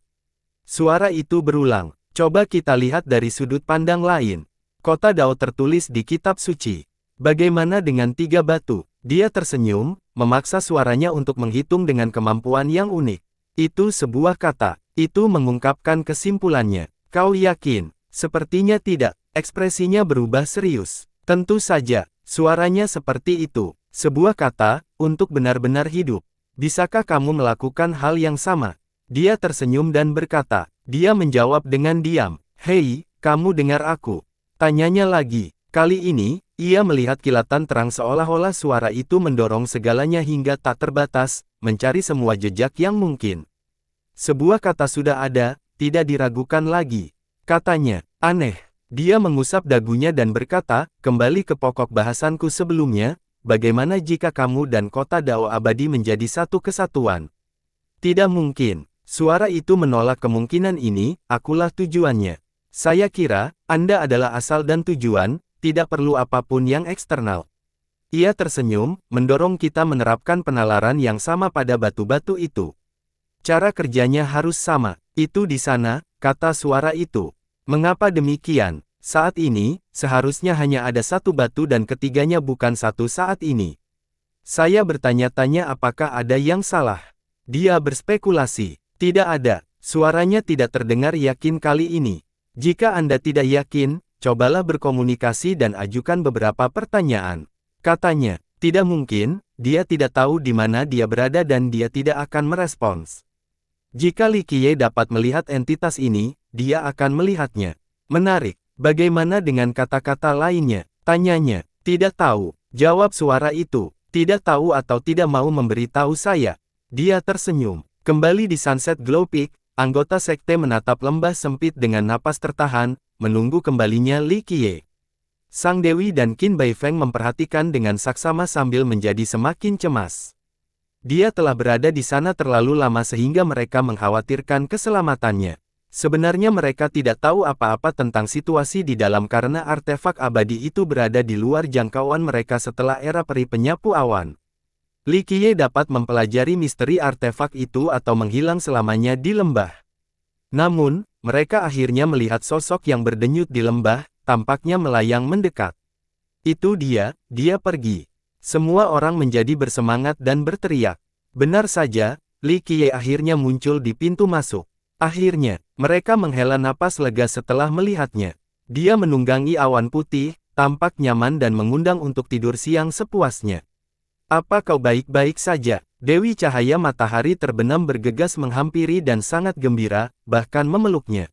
Suara itu berulang. Coba kita lihat dari sudut pandang lain. Kota Dao tertulis di kitab suci. Bagaimana dengan 3 batu? Dia tersenyum, memaksa suaranya untuk menghitung dengan kemampuan yang unik. Itu sebuah kata. Itu mengungkapkan kesimpulannya. Kau yakin? Sepertinya tidak. Ekspresinya berubah serius. Tentu saja, suaranya seperti itu. Sebuah kata, untuk benar-benar hidup. Bisakah kamu melakukan hal yang sama? Dia tersenyum dan berkata. Dia menjawab dengan diam. Hei, kamu dengar aku? Tanyanya lagi. Kali ini, ia melihat kilatan terang seolah-olah suara itu mendorong segalanya hingga tak terbatas, mencari semua jejak yang mungkin. Sebuah kata sudah ada, tidak diragukan lagi. Katanya, aneh. Dia mengusap dagunya dan berkata, kembali ke pokok bahasanku sebelumnya, bagaimana jika kamu dan kota Dao abadi menjadi satu kesatuan? Tidak mungkin. Suara itu menolak kemungkinan ini, akulah tujuannya. Saya kira, Anda adalah asal dan tujuan, tidak perlu apapun yang eksternal. Ia tersenyum, mendorong kita menerapkan penalaran yang sama pada batu-batu itu. Cara kerjanya harus sama. Itu di sana, kata suara itu. Mengapa demikian? Saat ini, seharusnya hanya ada satu batu dan ketiganya bukan satu saat ini. Saya bertanya-tanya apakah ada yang salah. Dia berspekulasi. Tidak ada. Suaranya tidak terdengar yakin kali ini. Jika Anda tidak yakin, cobalah berkomunikasi dan ajukan beberapa pertanyaan. Katanya, tidak mungkin, dia tidak tahu di mana dia berada dan dia tidak akan merespons. Jika Li Qiye dapat melihat entitas ini, dia akan melihatnya. Menarik. Bagaimana dengan kata-kata lainnya? Tanyanya. Tidak tahu. Jawab suara itu. Tidak tahu atau tidak mau memberitahu saya. Dia tersenyum. Kembali di Sunset Glow Peak, anggota sekte menatap lembah sempit dengan napas tertahan, menunggu kembalinya Li Qiye. Sang Dewi dan Qin Baifeng memperhatikan dengan saksama sambil menjadi semakin cemas. Dia telah berada di sana terlalu lama sehingga mereka mengkhawatirkan keselamatannya. Sebenarnya mereka tidak tahu apa-apa tentang situasi di dalam karena artefak abadi itu berada di luar jangkauan mereka setelah era peri penyapu awan. Li Qiye dapat mempelajari misteri artefak itu atau menghilang selamanya di lembah. Namun, mereka akhirnya melihat sosok yang berdenyut di lembah, tampaknya melayang mendekat. Itu dia pergi. Semua orang menjadi bersemangat dan berteriak. Benar saja, Li Qiye akhirnya muncul di pintu masuk. Akhirnya, mereka menghela napas lega setelah melihatnya. Dia menunggangi awan putih, tampak nyaman dan mengundang untuk tidur siang sepuasnya. Apa kau baik-baik saja? Dewi cahaya matahari terbenam bergegas menghampiri dan sangat gembira, bahkan memeluknya.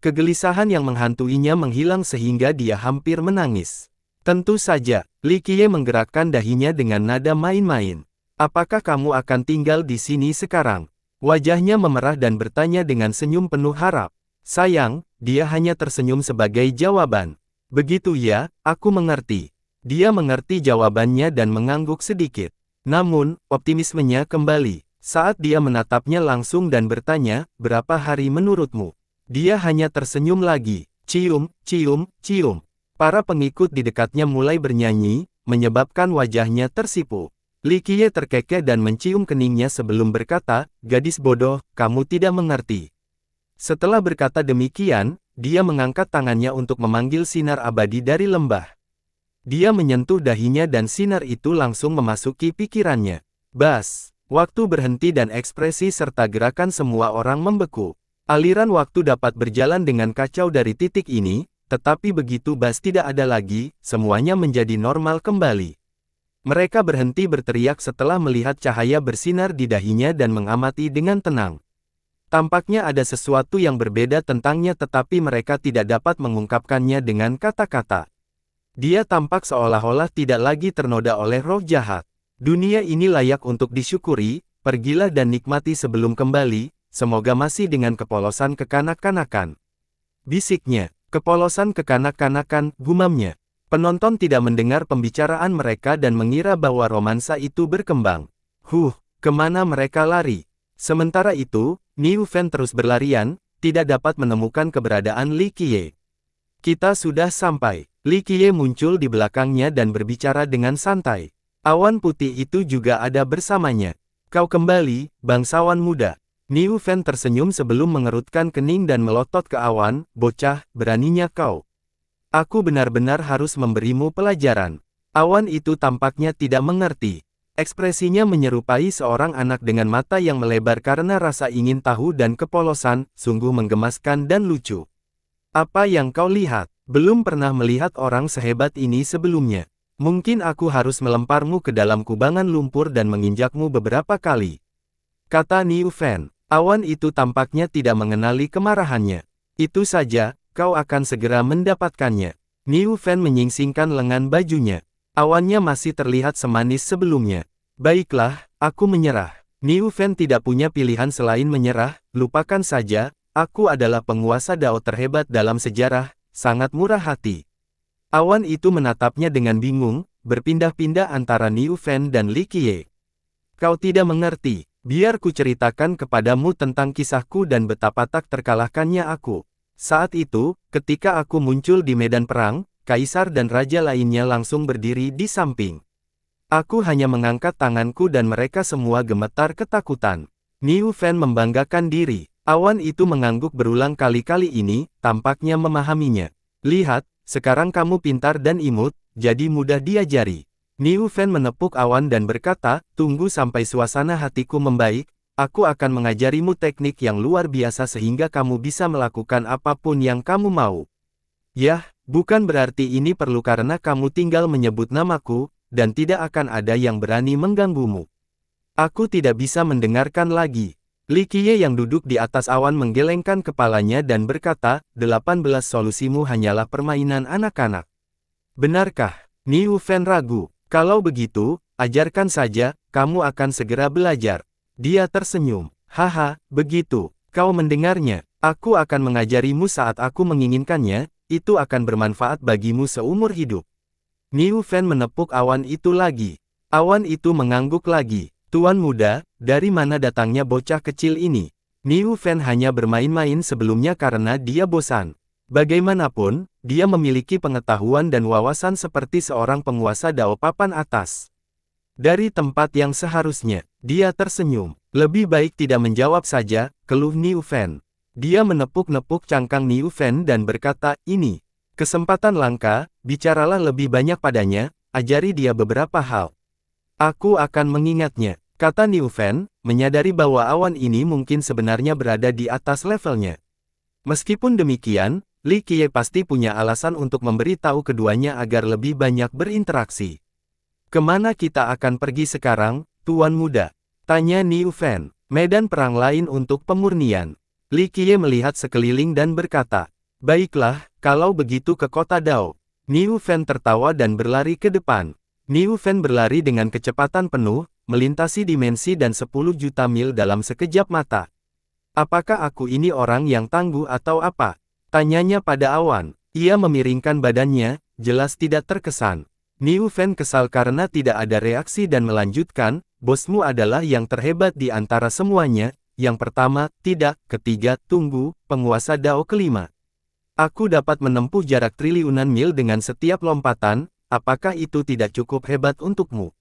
Kegelisahan yang menghantuinya menghilang sehingga dia hampir menangis. Tentu saja, Li Qiye menggerakkan dahinya dengan nada main-main. Apakah kamu akan tinggal di sini sekarang? Wajahnya memerah dan bertanya dengan senyum penuh harap. Sayang, dia hanya tersenyum sebagai jawaban. Begitu ya, aku mengerti. Dia mengerti jawabannya dan mengangguk sedikit. Namun, optimismenya kembali. Saat dia menatapnya langsung dan bertanya, berapa hari menurutmu? Dia hanya tersenyum lagi. Cium, cium, cium. Para pengikut di dekatnya mulai bernyanyi, menyebabkan wajahnya tersipu. Li Qiye terkekeh dan mencium keningnya sebelum berkata, gadis bodoh, kamu tidak mengerti. Setelah berkata demikian, dia mengangkat tangannya untuk memanggil sinar abadi dari lembah. Dia menyentuh dahinya dan sinar itu langsung memasuki pikirannya. Bas, waktu berhenti dan ekspresi serta gerakan semua orang membeku. Aliran waktu dapat berjalan dengan kacau dari titik ini, tetapi begitu Bas tidak ada lagi, semuanya menjadi normal kembali. Mereka berhenti berteriak setelah melihat cahaya bersinar di dahinya dan mengamati dengan tenang. Tampaknya ada sesuatu yang berbeda tentangnya tetapi mereka tidak dapat mengungkapkannya dengan kata-kata. Dia tampak seolah-olah tidak lagi ternoda oleh roh jahat. Dunia ini layak untuk disyukuri, pergilah dan nikmati sebelum kembali, semoga masih dengan kepolosan kekanak-kanakan. Bisiknya, kepolosan kekanak-kanakan, gumamnya. Penonton tidak mendengar pembicaraan mereka dan mengira bahwa romansa itu berkembang. Kemana mereka lari? Sementara itu, Niu Fen terus berlarian, tidak dapat menemukan keberadaan Li Qiye. Kita sudah sampai. Li Qiye muncul di belakangnya dan berbicara dengan santai. Awan putih itu juga ada bersamanya. Kau kembali, bangsawan muda. Niu Fen tersenyum sebelum mengerutkan kening dan melotot ke awan, bocah, beraninya kau. Aku benar-benar harus memberimu pelajaran. Awan itu tampaknya tidak mengerti. Ekspresinya menyerupai seorang anak dengan mata yang melebar karena rasa ingin tahu dan kepolosan, sungguh menggemaskan dan lucu. Apa yang kau lihat? Belum pernah melihat orang sehebat ini sebelumnya. Mungkin aku harus melemparmu ke dalam kubangan lumpur dan menginjakmu beberapa kali. Kata Niu Fan. Awan itu tampaknya tidak mengenali kemarahannya. Itu saja, kau akan segera mendapatkannya. Niu Fan menyingsingkan lengan bajunya. Awannya masih terlihat semanis sebelumnya. Baiklah, aku menyerah. Niu Fan tidak punya pilihan selain menyerah, lupakan saja, aku adalah penguasa Dao terhebat dalam sejarah, sangat murah hati. Awan itu menatapnya dengan bingung, berpindah-pindah antara Niu Fan dan Li Qiye. Kau tidak mengerti, biar ku ceritakan kepadamu tentang kisahku dan betapa tak terkalahkannya aku. Saat itu, ketika aku muncul di medan perang, kaisar dan raja lainnya langsung berdiri di samping. Aku hanya mengangkat tanganku dan mereka semua gemetar ketakutan. Niu Fan membanggakan diri. Awan itu mengangguk berulang kali-kali ini, tampaknya memahaminya. Lihat, sekarang kamu pintar dan imut, jadi mudah diajari. Niu Fan menepuk Awan dan berkata, tunggu sampai suasana hatiku membaik, aku akan mengajarimu teknik yang luar biasa sehingga kamu bisa melakukan apapun yang kamu mau. Yah, bukan berarti ini perlu karena kamu tinggal menyebut namaku, dan tidak akan ada yang berani mengganggumu. Aku tidak bisa mendengarkan lagi. Li Qiye yang duduk di atas awan menggelengkan kepalanya dan berkata, 18 solusimu hanyalah permainan anak-anak. Benarkah? Niu Fan ragu. Kalau begitu, ajarkan saja, kamu akan segera belajar. Dia tersenyum. Haha, begitu. Kau mendengarnya. Aku akan mengajarimu saat aku menginginkannya, itu akan bermanfaat bagimu seumur hidup. Niu Fan menepuk awan itu lagi. Awan itu mengangguk lagi. Tuan muda, dari mana datangnya bocah kecil ini? Niu Fan hanya bermain-main sebelumnya karena dia bosan. Bagaimanapun, dia memiliki pengetahuan dan wawasan seperti seorang penguasa Dao papan atas. Dari tempat yang seharusnya, dia tersenyum. Lebih baik tidak menjawab saja, keluh Niu Fan. Dia menepuk-nepuk cangkang Niu Fan dan berkata, ini kesempatan langka, bicaralah lebih banyak padanya, ajari dia beberapa hal. Aku akan mengingatnya, kata Niu Fan, menyadari bahwa awan ini mungkin sebenarnya berada di atas levelnya. Meskipun demikian, Li Qiye pasti punya alasan untuk memberitahu keduanya agar lebih banyak berinteraksi. Kemana kita akan pergi sekarang, Tuan Muda? Tanya Niu Fan. Medan perang lain untuk pemurnian. Li Qiye melihat sekeliling dan berkata, baiklah, kalau begitu ke kota Dao. Niu Fan tertawa dan berlari ke depan. Niu Fan berlari dengan kecepatan penuh, melintasi dimensi dan 10 juta mil dalam sekejap mata. Apakah aku ini orang yang tangguh atau apa? Tanyanya pada awan. Ia memiringkan badannya, jelas tidak terkesan. Niu Fan kesal karena tidak ada reaksi dan melanjutkan, bosmu adalah yang terhebat di antara semuanya, yang pertama, tidak, ketiga, tunggu, penguasa Dao kelima. Aku dapat menempuh jarak triliunan mil dengan setiap lompatan, apakah itu tidak cukup hebat untukmu?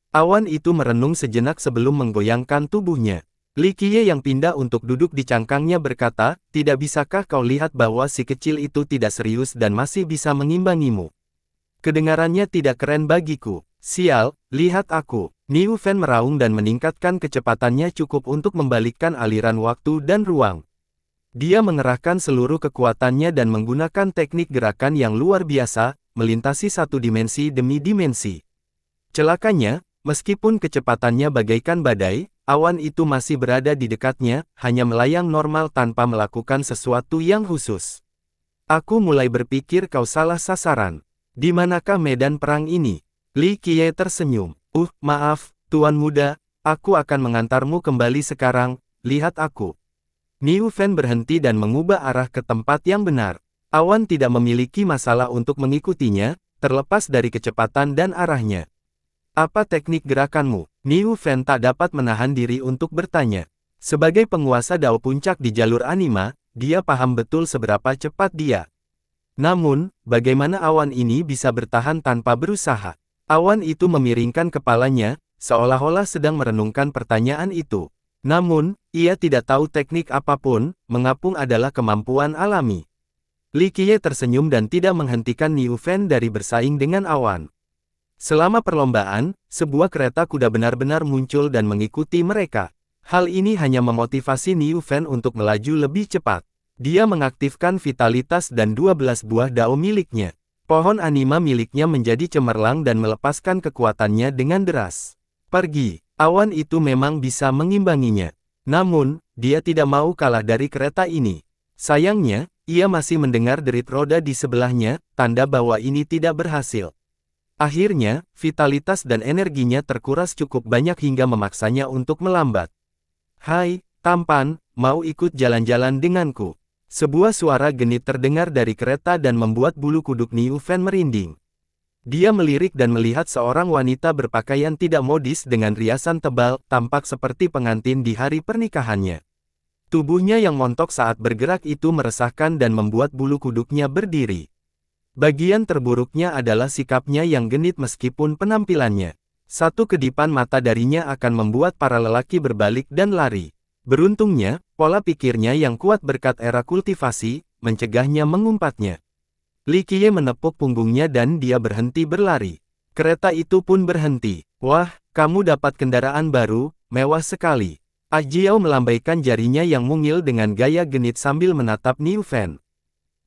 Awan itu merenung sejenak sebelum menggoyangkan tubuhnya. Li Qiye yang pindah untuk duduk di cangkangnya berkata, tidak bisakah kau lihat bahwa si kecil itu tidak serius dan masih bisa mengimbangimu? Kedengarannya tidak keren bagiku. Sial, lihat aku. Niu Fan meraung dan meningkatkan kecepatannya cukup untuk membalikkan aliran waktu dan ruang. Dia mengerahkan seluruh kekuatannya dan menggunakan teknik gerakan yang luar biasa, melintasi satu dimensi demi dimensi. Celakanya, meskipun kecepatannya bagaikan badai, awan itu masih berada di dekatnya, hanya melayang normal tanpa melakukan sesuatu yang khusus. Aku mulai berpikir kau salah sasaran. Di manakah medan perang ini? Li Qiye tersenyum. Maaf, Tuan Muda, aku akan mengantarmu kembali sekarang, lihat aku. Niu Fan berhenti dan mengubah arah ke tempat yang benar. Awan tidak memiliki masalah untuk mengikutinya, terlepas dari kecepatan dan arahnya. Apa teknik gerakanmu? Niu Fan tak dapat menahan diri untuk bertanya. Sebagai penguasa Dao puncak di jalur anima, dia paham betul seberapa cepat dia. Namun, bagaimana awan ini bisa bertahan tanpa berusaha? Awan itu memiringkan kepalanya, seolah-olah sedang merenungkan pertanyaan itu. Namun, ia tidak tahu teknik apapun, mengapung adalah kemampuan alami. Li Qiye tersenyum dan tidak menghentikan Niu Fan dari bersaing dengan awan. Selama perlombaan, sebuah kereta kuda benar-benar muncul dan mengikuti mereka. Hal ini hanya memotivasi Niu Fan untuk melaju lebih cepat. Dia mengaktifkan vitalitas dan 12 buah dao miliknya. Pohon anima miliknya menjadi cemerlang dan melepaskan kekuatannya dengan deras. Pergi, awan itu memang bisa mengimbanginya. Namun, dia tidak mau kalah dari kereta ini. Sayangnya, ia masih mendengar derit roda di sebelahnya, tanda bahwa ini tidak berhasil. Akhirnya, vitalitas dan energinya terkuras cukup banyak hingga memaksanya untuk melambat. "Hai, tampan, mau ikut jalan-jalan denganku?" Sebuah suara genit terdengar dari kereta dan membuat bulu kuduk Niu Fan merinding. Dia melirik dan melihat seorang wanita berpakaian tidak modis dengan riasan tebal, tampak seperti pengantin di hari pernikahannya. Tubuhnya yang montok saat bergerak itu meresahkan dan membuat bulu kuduknya berdiri. Bagian terburuknya adalah sikapnya yang genit meskipun penampilannya. Satu kedipan mata darinya akan membuat para lelaki berbalik dan lari. Beruntungnya, pola pikirnya yang kuat berkat era kultivasi, mencegahnya mengumpatnya. Li Qiye menepuk punggungnya dan dia berhenti berlari. Kereta itu pun berhenti. "Wah, kamu dapat kendaraan baru, mewah sekali." Ajiao melambaikan jarinya yang mungil dengan gaya genit sambil menatap Niu Fan.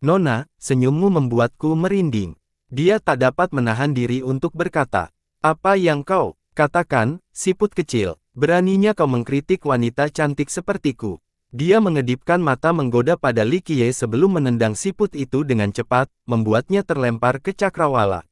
"Nona, senyummu membuatku merinding." Dia tak dapat menahan diri untuk berkata, "Apa yang kau katakan, siput kecil? Beraninya kau mengkritik wanita cantik sepertiku." Dia mengedipkan mata menggoda pada Li Qiye sebelum menendang siput itu dengan cepat, membuatnya terlempar ke cakrawala.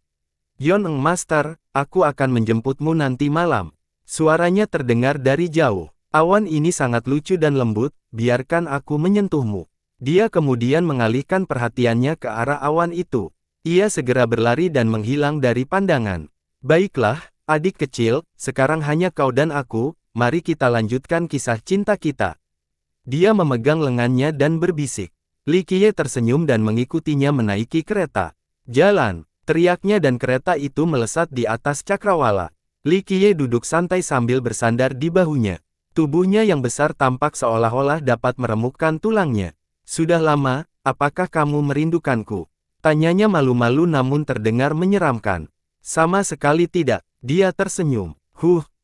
"Yon Eng Master, aku akan menjemputmu nanti malam." Suaranya terdengar dari jauh. "Awan ini sangat lucu dan lembut, biarkan aku menyentuhmu." Dia kemudian mengalihkan perhatiannya ke arah awan itu. Ia segera berlari dan menghilang dari pandangan. "Baiklah, adik kecil, sekarang hanya kau dan aku, mari kita lanjutkan kisah cinta kita." Dia memegang lengannya dan berbisik. Li Qiye tersenyum dan mengikutinya menaiki kereta. "Jalan!" teriaknya dan kereta itu melesat di atas cakrawala. Li Qiye duduk santai sambil bersandar di bahunya. Tubuhnya yang besar tampak seolah-olah dapat meremukkan tulangnya. "Sudah lama, apakah kamu merindukanku?" tanyanya malu-malu namun terdengar menyeramkan. "Sama sekali tidak." Dia tersenyum.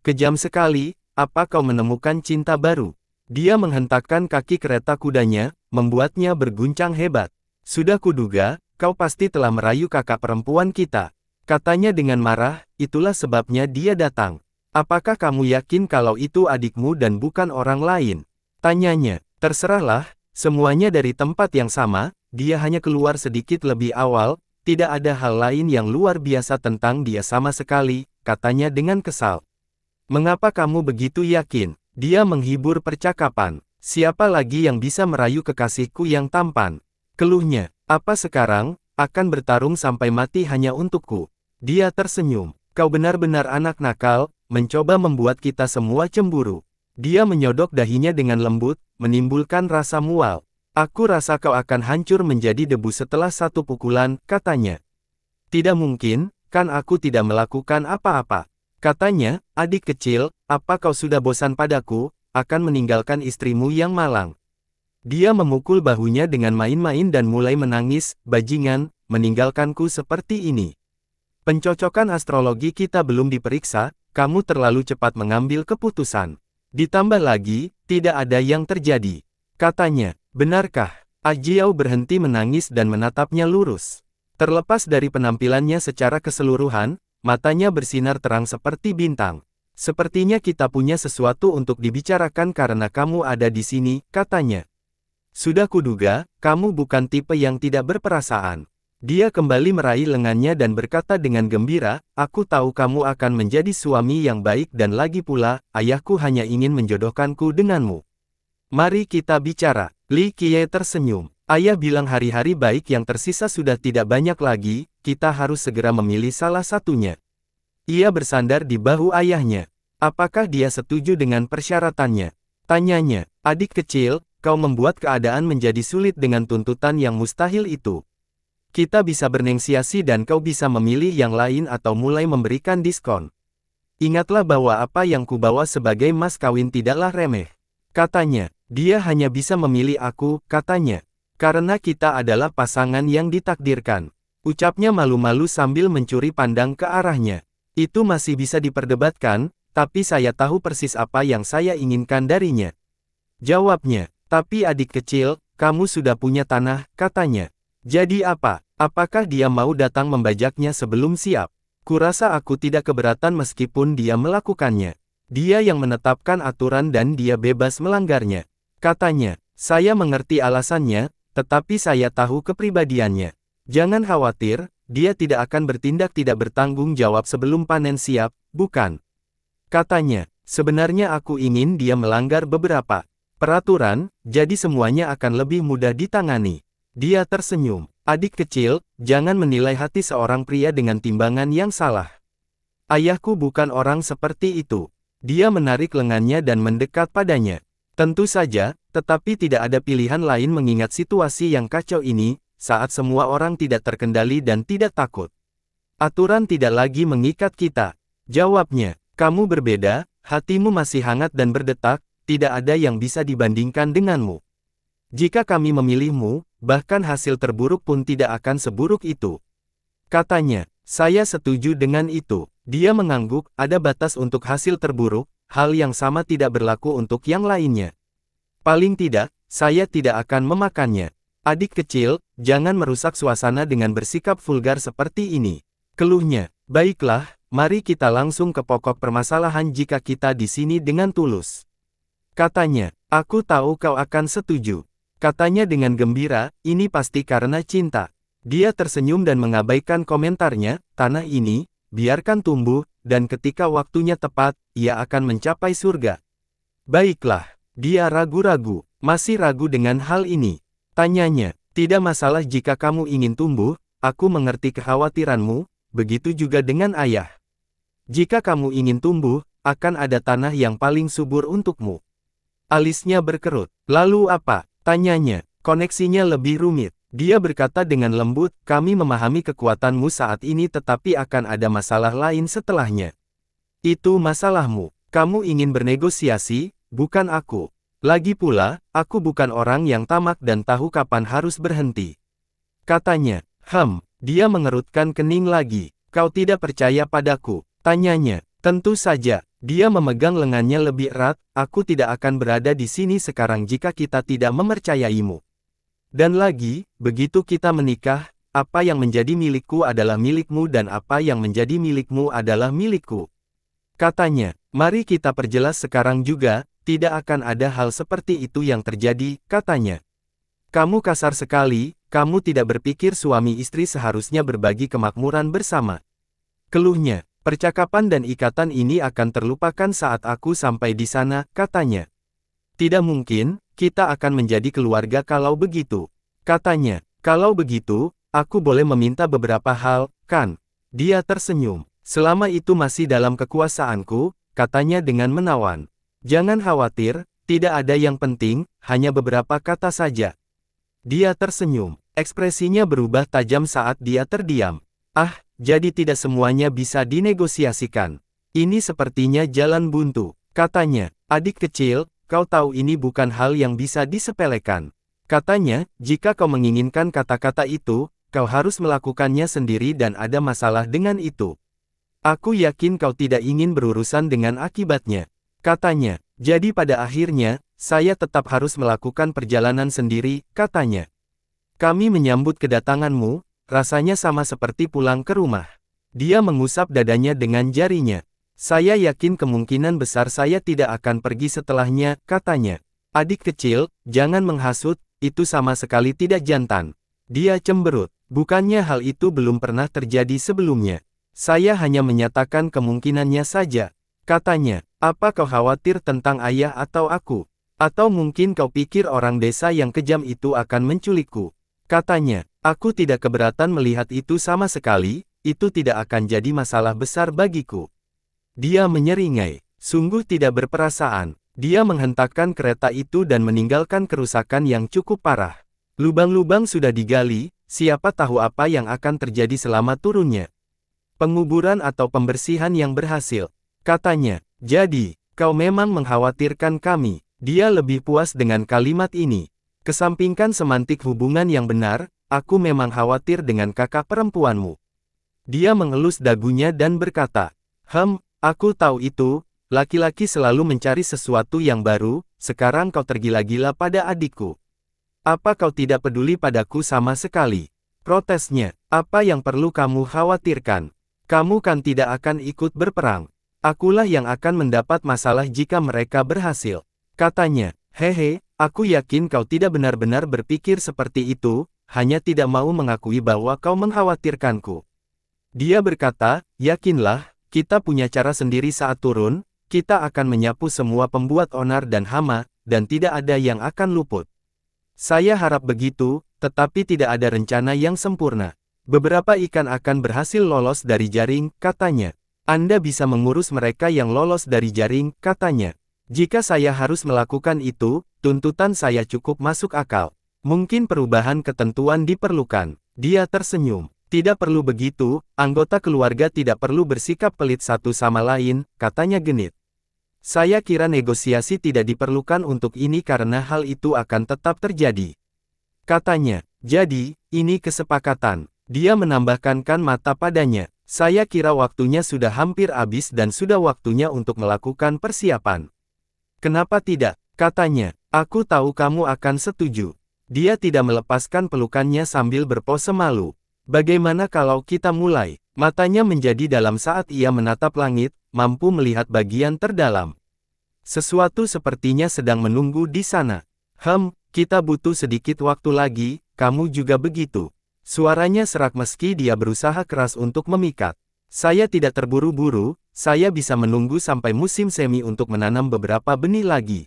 Kejam sekali, apa kau menemukan cinta baru?" Dia menghentakkan kaki kereta kudanya, membuatnya berguncang hebat. "Sudah kuduga, kau pasti telah merayu kakak perempuan kita," katanya dengan marah, "itulah sebabnya dia datang." "Apakah kamu yakin kalau itu adikmu dan bukan orang lain?" tanyanya. "Terserahlah, semuanya dari tempat yang sama, dia hanya keluar sedikit lebih awal, tidak ada hal lain yang luar biasa tentang dia sama sekali," katanya dengan kesal. "Mengapa kamu begitu yakin?" Dia menghibur percakapan. "Siapa lagi yang bisa merayu kekasihku yang tampan?" keluhnya. "Apa sekarang, akan bertarung sampai mati hanya untukku?" Dia tersenyum. "Kau benar-benar anak nakal, mencoba membuat kita semua cemburu." Dia menyodok dahinya dengan lembut, menimbulkan rasa mual. "Aku rasa kau akan hancur menjadi debu setelah satu pukulan," katanya. "Tidak mungkin, kan aku tidak melakukan apa-apa," katanya. "Adik kecil, apa kau sudah bosan padaku, akan meninggalkan istrimu yang malang?" Dia memukul bahunya dengan main-main dan mulai menangis. "Bajingan, meninggalkanku seperti ini. Pencocokan astrologi kita belum diperiksa, kamu terlalu cepat mengambil keputusan. Ditambah lagi, tidak ada yang terjadi," katanya. "Benarkah?" Ajiao berhenti menangis dan menatapnya lurus. Terlepas dari penampilannya secara keseluruhan, matanya bersinar terang seperti bintang. "Sepertinya kita punya sesuatu untuk dibicarakan karena kamu ada di sini," katanya. "Sudah kuduga, kamu bukan tipe yang tidak berperasaan." Dia kembali meraih lengannya dan berkata dengan gembira, "Aku tahu kamu akan menjadi suami yang baik dan lagi pula, ayahku hanya ingin menjodohkanku denganmu. Mari kita bicara." Li Qiye tersenyum. "Ayah bilang hari-hari baik yang tersisa sudah tidak banyak lagi, kita harus segera memilih salah satunya." Ia bersandar di bahu ayahnya. "Apakah dia setuju dengan persyaratannya?" tanyanya. "Adik kecil, kau membuat keadaan menjadi sulit dengan tuntutan yang mustahil itu. Kita bisa bernegosiasi dan kau bisa memilih yang lain atau mulai memberikan diskon. Ingatlah bahwa apa yang kubawa sebagai mas kawin tidaklah remeh," katanya. "Dia hanya bisa memilih aku," katanya. "Karena kita adalah pasangan yang ditakdirkan," ucapnya malu-malu sambil mencuri pandang ke arahnya. "Itu masih bisa diperdebatkan, tapi saya tahu persis apa yang saya inginkan darinya," jawabnya. "Tapi adik kecil, kamu sudah punya tanah, katanya. Jadi apa? Apakah dia mau datang membajaknya sebelum siap? Kurasa aku tidak keberatan meskipun dia melakukannya. Dia yang menetapkan aturan dan dia bebas melanggarnya. Katanya, saya mengerti alasannya, tetapi saya tahu kepribadiannya. Jangan khawatir, dia tidak akan bertindak tidak bertanggung jawab sebelum panen siap, bukan? Katanya, sebenarnya aku ingin dia melanggar beberapa peraturan, jadi semuanya akan lebih mudah ditangani. Dia tersenyum. Adik kecil, jangan menilai hati seorang pria dengan timbangan yang salah. Ayahku bukan orang seperti itu. Dia menarik lengannya dan mendekat padanya. Tentu saja, tetapi tidak ada pilihan lain mengingat situasi yang kacau ini, saat semua orang tidak terkendali dan tidak takut. Aturan tidak lagi mengikat kita. Jawabnya, kamu berbeda, hatimu masih hangat dan berdetak, tidak ada yang bisa dibandingkan denganmu. Jika kami memilihmu, bahkan hasil terburuk pun tidak akan seburuk itu. Katanya, saya setuju dengan itu. Dia mengangguk, ada batas untuk hasil terburuk, hal yang sama tidak berlaku untuk yang lainnya. Paling tidak, saya tidak akan memakannya. Adik kecil, jangan merusak suasana dengan bersikap vulgar seperti ini. Keluhnya, baiklah, mari kita langsung ke pokok permasalahan jika kita di sini dengan tulus. Katanya, aku tahu kau akan setuju. Katanya dengan gembira, ini pasti karena cinta. Dia tersenyum dan mengabaikan komentarnya, tanah ini, biarkan tumbuh, dan ketika waktunya tepat, ia akan mencapai surga. Baiklah, dia ragu-ragu, masih ragu dengan hal ini. Tanyanya, tidak masalah jika kamu ingin tumbuh, aku mengerti kekhawatiranmu, begitu juga dengan ayah. Jika kamu ingin tumbuh, akan ada tanah yang paling subur untukmu. Alisnya berkerut. Lalu apa? Tanyanya. Koneksinya lebih rumit. Dia berkata dengan lembut, kami memahami kekuatanmu saat ini tetapi akan ada masalah lain setelahnya. Itu masalahmu. Kamu ingin bernegosiasi, bukan aku. Lagi pula, aku bukan orang yang tamak dan tahu kapan harus berhenti. Katanya, dia mengerutkan kening lagi. Kau tidak percaya padaku? Tanyanya, tentu saja. Dia memegang lengannya lebih erat, aku tidak akan berada di sini sekarang jika kita tidak mempercayaimu. Dan lagi, begitu kita menikah, apa yang menjadi milikku adalah milikmu dan apa yang menjadi milikmu adalah milikku. Katanya, mari kita perjelas sekarang juga, tidak akan ada hal seperti itu yang terjadi, katanya. Kamu kasar sekali, kamu tidak berpikir suami istri seharusnya berbagi kemakmuran bersama. Keluhnya. Percakapan dan ikatan ini akan terlupakan saat aku sampai di sana, katanya. Tidak mungkin, kita akan menjadi keluarga kalau begitu. Katanya, kalau begitu, aku boleh meminta beberapa hal, kan? Dia tersenyum. Selama itu masih dalam kekuasaanku, katanya dengan menawan. Jangan khawatir, tidak ada yang penting, hanya beberapa kata saja. Dia tersenyum. Ekspresinya berubah tajam saat dia terdiam. Jadi tidak semuanya bisa dinegosiasikan. Ini sepertinya jalan buntu. Katanya, adik kecil, kau tahu ini bukan hal yang bisa disepelekan. Katanya, jika kau menginginkan kata-kata itu, kau harus melakukannya sendiri dan ada masalah dengan itu. Aku yakin kau tidak ingin berurusan dengan akibatnya. Katanya, jadi pada akhirnya, saya tetap harus melakukan perjalanan sendiri, katanya. Kami menyambut kedatanganmu. Rasanya sama seperti pulang ke rumah. Dia mengusap dadanya dengan jarinya. Saya yakin kemungkinan besar saya tidak akan pergi setelahnya, katanya. Adik kecil, jangan menghasut, itu sama sekali tidak jantan. Dia cemberut. Bukannya hal itu belum pernah terjadi sebelumnya. Saya hanya menyatakan kemungkinannya saja. Katanya, apa kau khawatir tentang ayah atau aku? Atau mungkin kau pikir orang desa yang kejam itu akan menculikku? Katanya, aku tidak keberatan melihat itu sama sekali, itu tidak akan jadi masalah besar bagiku. Dia menyeringai, sungguh tidak berperasaan. Dia menghentakkan kereta itu dan meninggalkan kerusakan yang cukup parah. Lubang-lubang sudah digali, siapa tahu apa yang akan terjadi selama turunnya. Penguburan atau pembersihan yang berhasil. Katanya, jadi, kau memang mengkhawatirkan kami. Dia lebih puas dengan kalimat ini. Kesampingkan semantik hubungan yang benar, aku memang khawatir dengan kakak perempuanmu. Dia mengelus dagunya dan berkata, aku tahu itu, laki-laki selalu mencari sesuatu yang baru, sekarang kau tergila-gila pada adikku. Apa kau tidak peduli padaku sama sekali? Protesnya, apa yang perlu kamu khawatirkan? Kamu kan tidak akan ikut berperang. Akulah yang akan mendapat masalah jika mereka berhasil. Katanya, hehe, aku yakin kau tidak benar-benar berpikir seperti itu, hanya tidak mau mengakui bahwa kau mengkhawatirkanku. Dia berkata, yakinlah, kita punya cara sendiri saat turun, kita akan menyapu semua pembuat onar dan hama, dan tidak ada yang akan luput. Saya harap begitu, tetapi tidak ada rencana yang sempurna. Beberapa ikan akan berhasil lolos dari jaring, katanya. Anda bisa mengurus mereka yang lolos dari jaring, katanya. Jika saya harus melakukan itu, tuntutan saya cukup masuk akal. Mungkin perubahan ketentuan diperlukan. Dia tersenyum. Tidak perlu begitu, anggota keluarga tidak perlu bersikap pelit satu sama lain, katanya genit. Saya kira negosiasi tidak diperlukan untuk ini karena hal itu akan tetap terjadi. Katanya, jadi, ini kesepakatan. Dia menambahkan mata padanya. Saya kira waktunya sudah hampir habis dan sudah waktunya untuk melakukan persiapan. Kenapa tidak? Katanya, aku tahu kamu akan setuju. Dia tidak melepaskan pelukannya sambil berpose malu. Bagaimana kalau kita mulai? Matanya menjadi dalam saat ia menatap langit, mampu melihat bagian terdalam. Sesuatu sepertinya sedang menunggu di sana. Kita butuh sedikit waktu lagi, kamu juga begitu. Suaranya serak meski dia berusaha keras untuk memikat. Saya tidak terburu-buru, saya bisa menunggu sampai musim semi untuk menanam beberapa benih lagi.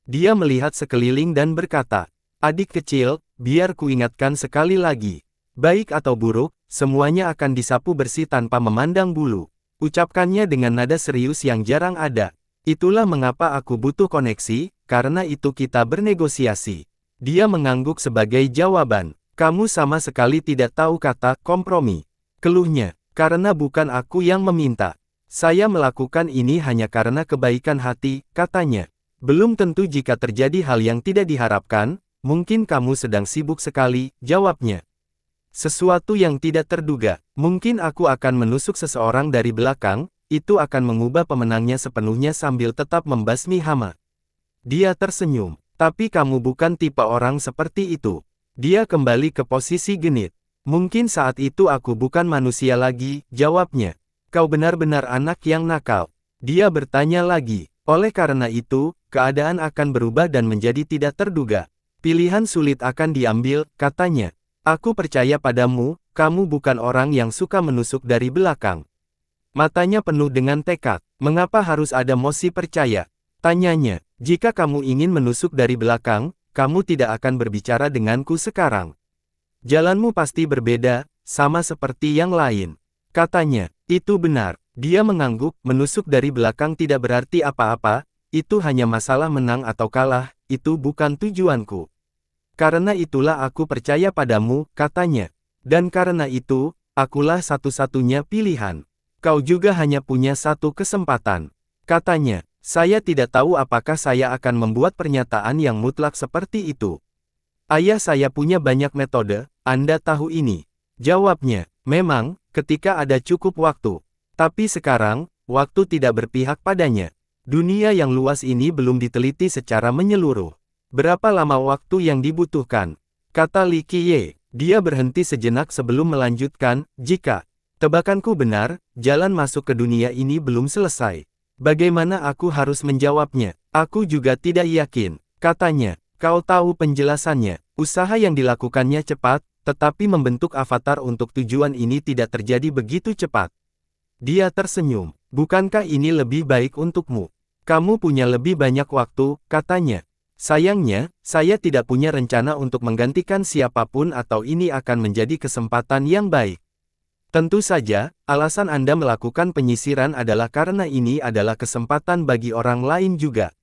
Dia melihat sekeliling dan berkata, adik kecil, biar kuingatkan sekali lagi. Baik atau buruk, semuanya akan disapu bersih tanpa memandang bulu. Ucapkannya dengan nada serius yang jarang ada. Itulah mengapa aku butuh koneksi, karena itu kita bernegosiasi. Dia mengangguk sebagai jawaban. Kamu sama sekali tidak tahu kata kompromi. Keluhnya, karena bukan aku yang meminta. Saya melakukan ini hanya karena kebaikan hati, katanya. Belum tentu jika terjadi hal yang tidak diharapkan, mungkin kamu sedang sibuk sekali, jawabnya. Sesuatu yang tidak terduga, mungkin aku akan menusuk seseorang dari belakang, itu akan mengubah pemenangnya sepenuhnya sambil tetap membasmi hama. Dia tersenyum, tapi kamu bukan tipe orang seperti itu. Dia kembali ke posisi genit. Mungkin saat itu aku bukan manusia lagi, jawabnya. Kau benar-benar anak yang nakal. Dia bertanya lagi. Oleh karena itu, keadaan akan berubah dan menjadi tidak terduga. Pilihan sulit akan diambil, katanya. Aku percaya padamu, kamu bukan orang yang suka menusuk dari belakang. Matanya penuh dengan tekad. Mengapa harus ada mosi percaya? Tanyanya, jika kamu ingin menusuk dari belakang, kamu tidak akan berbicara denganku sekarang. Jalanmu pasti berbeda, sama seperti yang lain. Katanya, itu benar. Dia mengangguk, menusuk dari belakang tidak berarti apa-apa, itu hanya masalah menang atau kalah, itu bukan tujuanku. Karena itulah aku percaya padamu, katanya. Dan karena itu, akulah satu-satunya pilihan. Kau juga hanya punya satu kesempatan. Katanya. Saya tidak tahu apakah saya akan membuat pernyataan yang mutlak seperti itu. Ayah saya punya banyak metode, Anda tahu ini. Jawabnya, memang, ketika ada cukup waktu. Tapi sekarang, waktu tidak berpihak padanya. Dunia yang luas ini belum diteliti secara menyeluruh. Berapa lama waktu yang dibutuhkan? Kata Li Qiye. Dia berhenti sejenak sebelum melanjutkan, jika tebakanku benar, jalan masuk ke dunia ini belum selesai. Bagaimana aku harus menjawabnya? Aku juga tidak yakin, katanya. Kau tahu penjelasannya. Usaha yang dilakukannya cepat, tetapi membentuk avatar untuk tujuan ini tidak terjadi begitu cepat. Dia tersenyum. Bukankah ini lebih baik untukmu? Kamu punya lebih banyak waktu, katanya. Sayangnya, saya tidak punya rencana untuk menggantikan siapapun atau ini akan menjadi kesempatan yang baik. Tentu saja, alasan Anda melakukan penyisiran adalah karena ini adalah kesempatan bagi orang lain juga.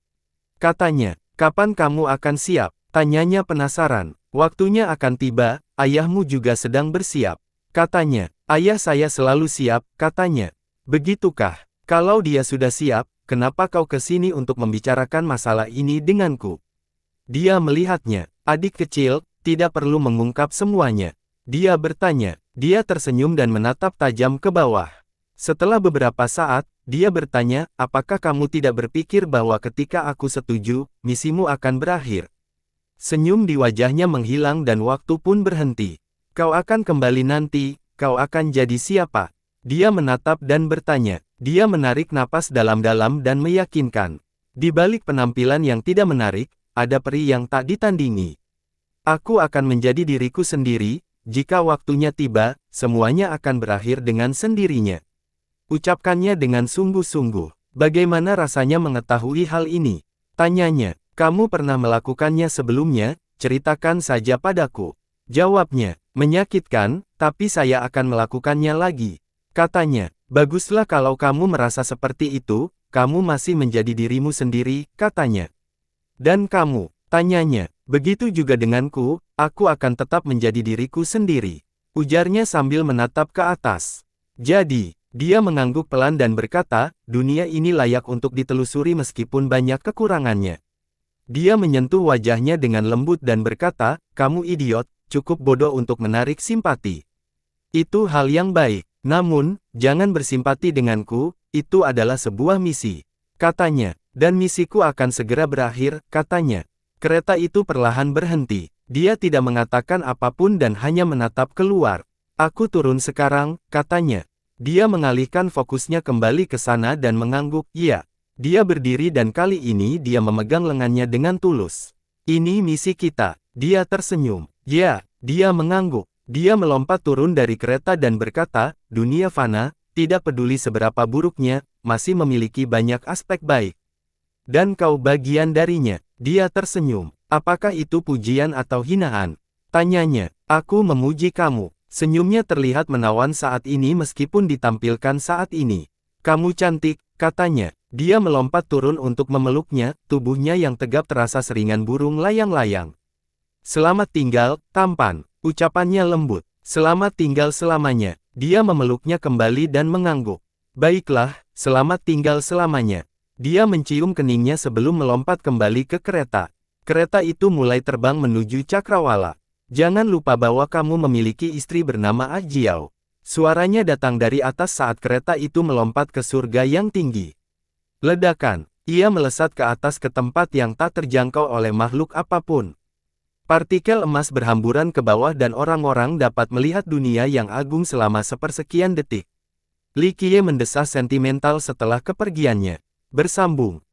Katanya, kapan kamu akan siap? Tanyanya penasaran. Waktunya akan tiba, ayahmu juga sedang bersiap. Katanya, ayah saya selalu siap, katanya. Begitukah? Kalau dia sudah siap, kenapa kau ke sini untuk membicarakan masalah ini denganku? Dia melihatnya. Adik kecil, tidak perlu mengungkap semuanya. Dia bertanya. Dia tersenyum dan menatap tajam ke bawah. Setelah beberapa saat, dia bertanya, apakah kamu tidak berpikir bahwa ketika aku setuju, misimu akan berakhir? Senyum di wajahnya menghilang dan waktu pun berhenti. Kau akan kembali nanti, kau akan jadi siapa? Dia menatap dan bertanya. Dia menarik napas dalam-dalam dan meyakinkan. Di balik penampilan yang tidak menarik, ada peri yang tak ditandingi. Aku akan menjadi diriku sendiri, jika waktunya tiba, semuanya akan berakhir dengan sendirinya. Ucapkannya dengan sungguh-sungguh. Bagaimana rasanya mengetahui hal ini? Tanyanya. Kamu pernah melakukannya sebelumnya, ceritakan saja padaku. Jawabnya, menyakitkan, tapi saya akan melakukannya lagi. Katanya, baguslah kalau kamu merasa seperti itu, kamu masih menjadi dirimu sendiri, katanya. Dan kamu, tanyanya, begitu juga denganku, aku akan tetap menjadi diriku sendiri. Ujarnya sambil menatap ke atas. Jadi, dia mengangguk pelan dan berkata, dunia ini layak untuk ditelusuri meskipun banyak kekurangannya. Dia menyentuh wajahnya dengan lembut dan berkata, kamu idiot, cukup bodoh untuk menarik simpati. Itu hal yang baik, namun, jangan bersimpati denganku, itu adalah sebuah misi. Katanya, dan misiku akan segera berakhir, katanya. Kereta itu perlahan berhenti, dia tidak mengatakan apapun dan hanya menatap keluar. Aku turun sekarang, katanya. Dia mengalihkan fokusnya kembali ke sana dan mengangguk, iya. Dia berdiri dan kali ini dia memegang lengannya dengan tulus. Ini misi kita. Dia tersenyum. Ya, dia mengangguk. Dia melompat turun dari kereta dan berkata, dunia fana, tidak peduli seberapa buruknya, masih memiliki banyak aspek baik. Dan kau bagian darinya. Dia tersenyum. Apakah itu pujian atau hinaan? Tanyanya. Aku memuji kamu. Senyumnya terlihat menawan saat ini meskipun ditampilkan saat ini. Kamu cantik, katanya. Dia melompat turun untuk memeluknya, tubuhnya yang tegap terasa seringan burung layang-layang. Selamat tinggal, tampan. Ucapannya lembut. Selamat tinggal selamanya. Dia memeluknya kembali dan mengangguk. Baiklah, selamat tinggal selamanya. Dia mencium keningnya sebelum melompat kembali ke kereta. Kereta itu mulai terbang menuju Cakrawala. Jangan lupa bahwa kamu memiliki istri bernama Ajiao. Suaranya datang dari atas saat kereta itu melompat ke surga yang tinggi. Ledakan. Ia melesat ke atas ke tempat yang tak terjangkau oleh makhluk apapun. Partikel emas berhamburan ke bawah dan orang-orang dapat melihat dunia yang agung selama sepersekian detik. Li Qiye mendesah sentimental setelah kepergiannya. Bersambung.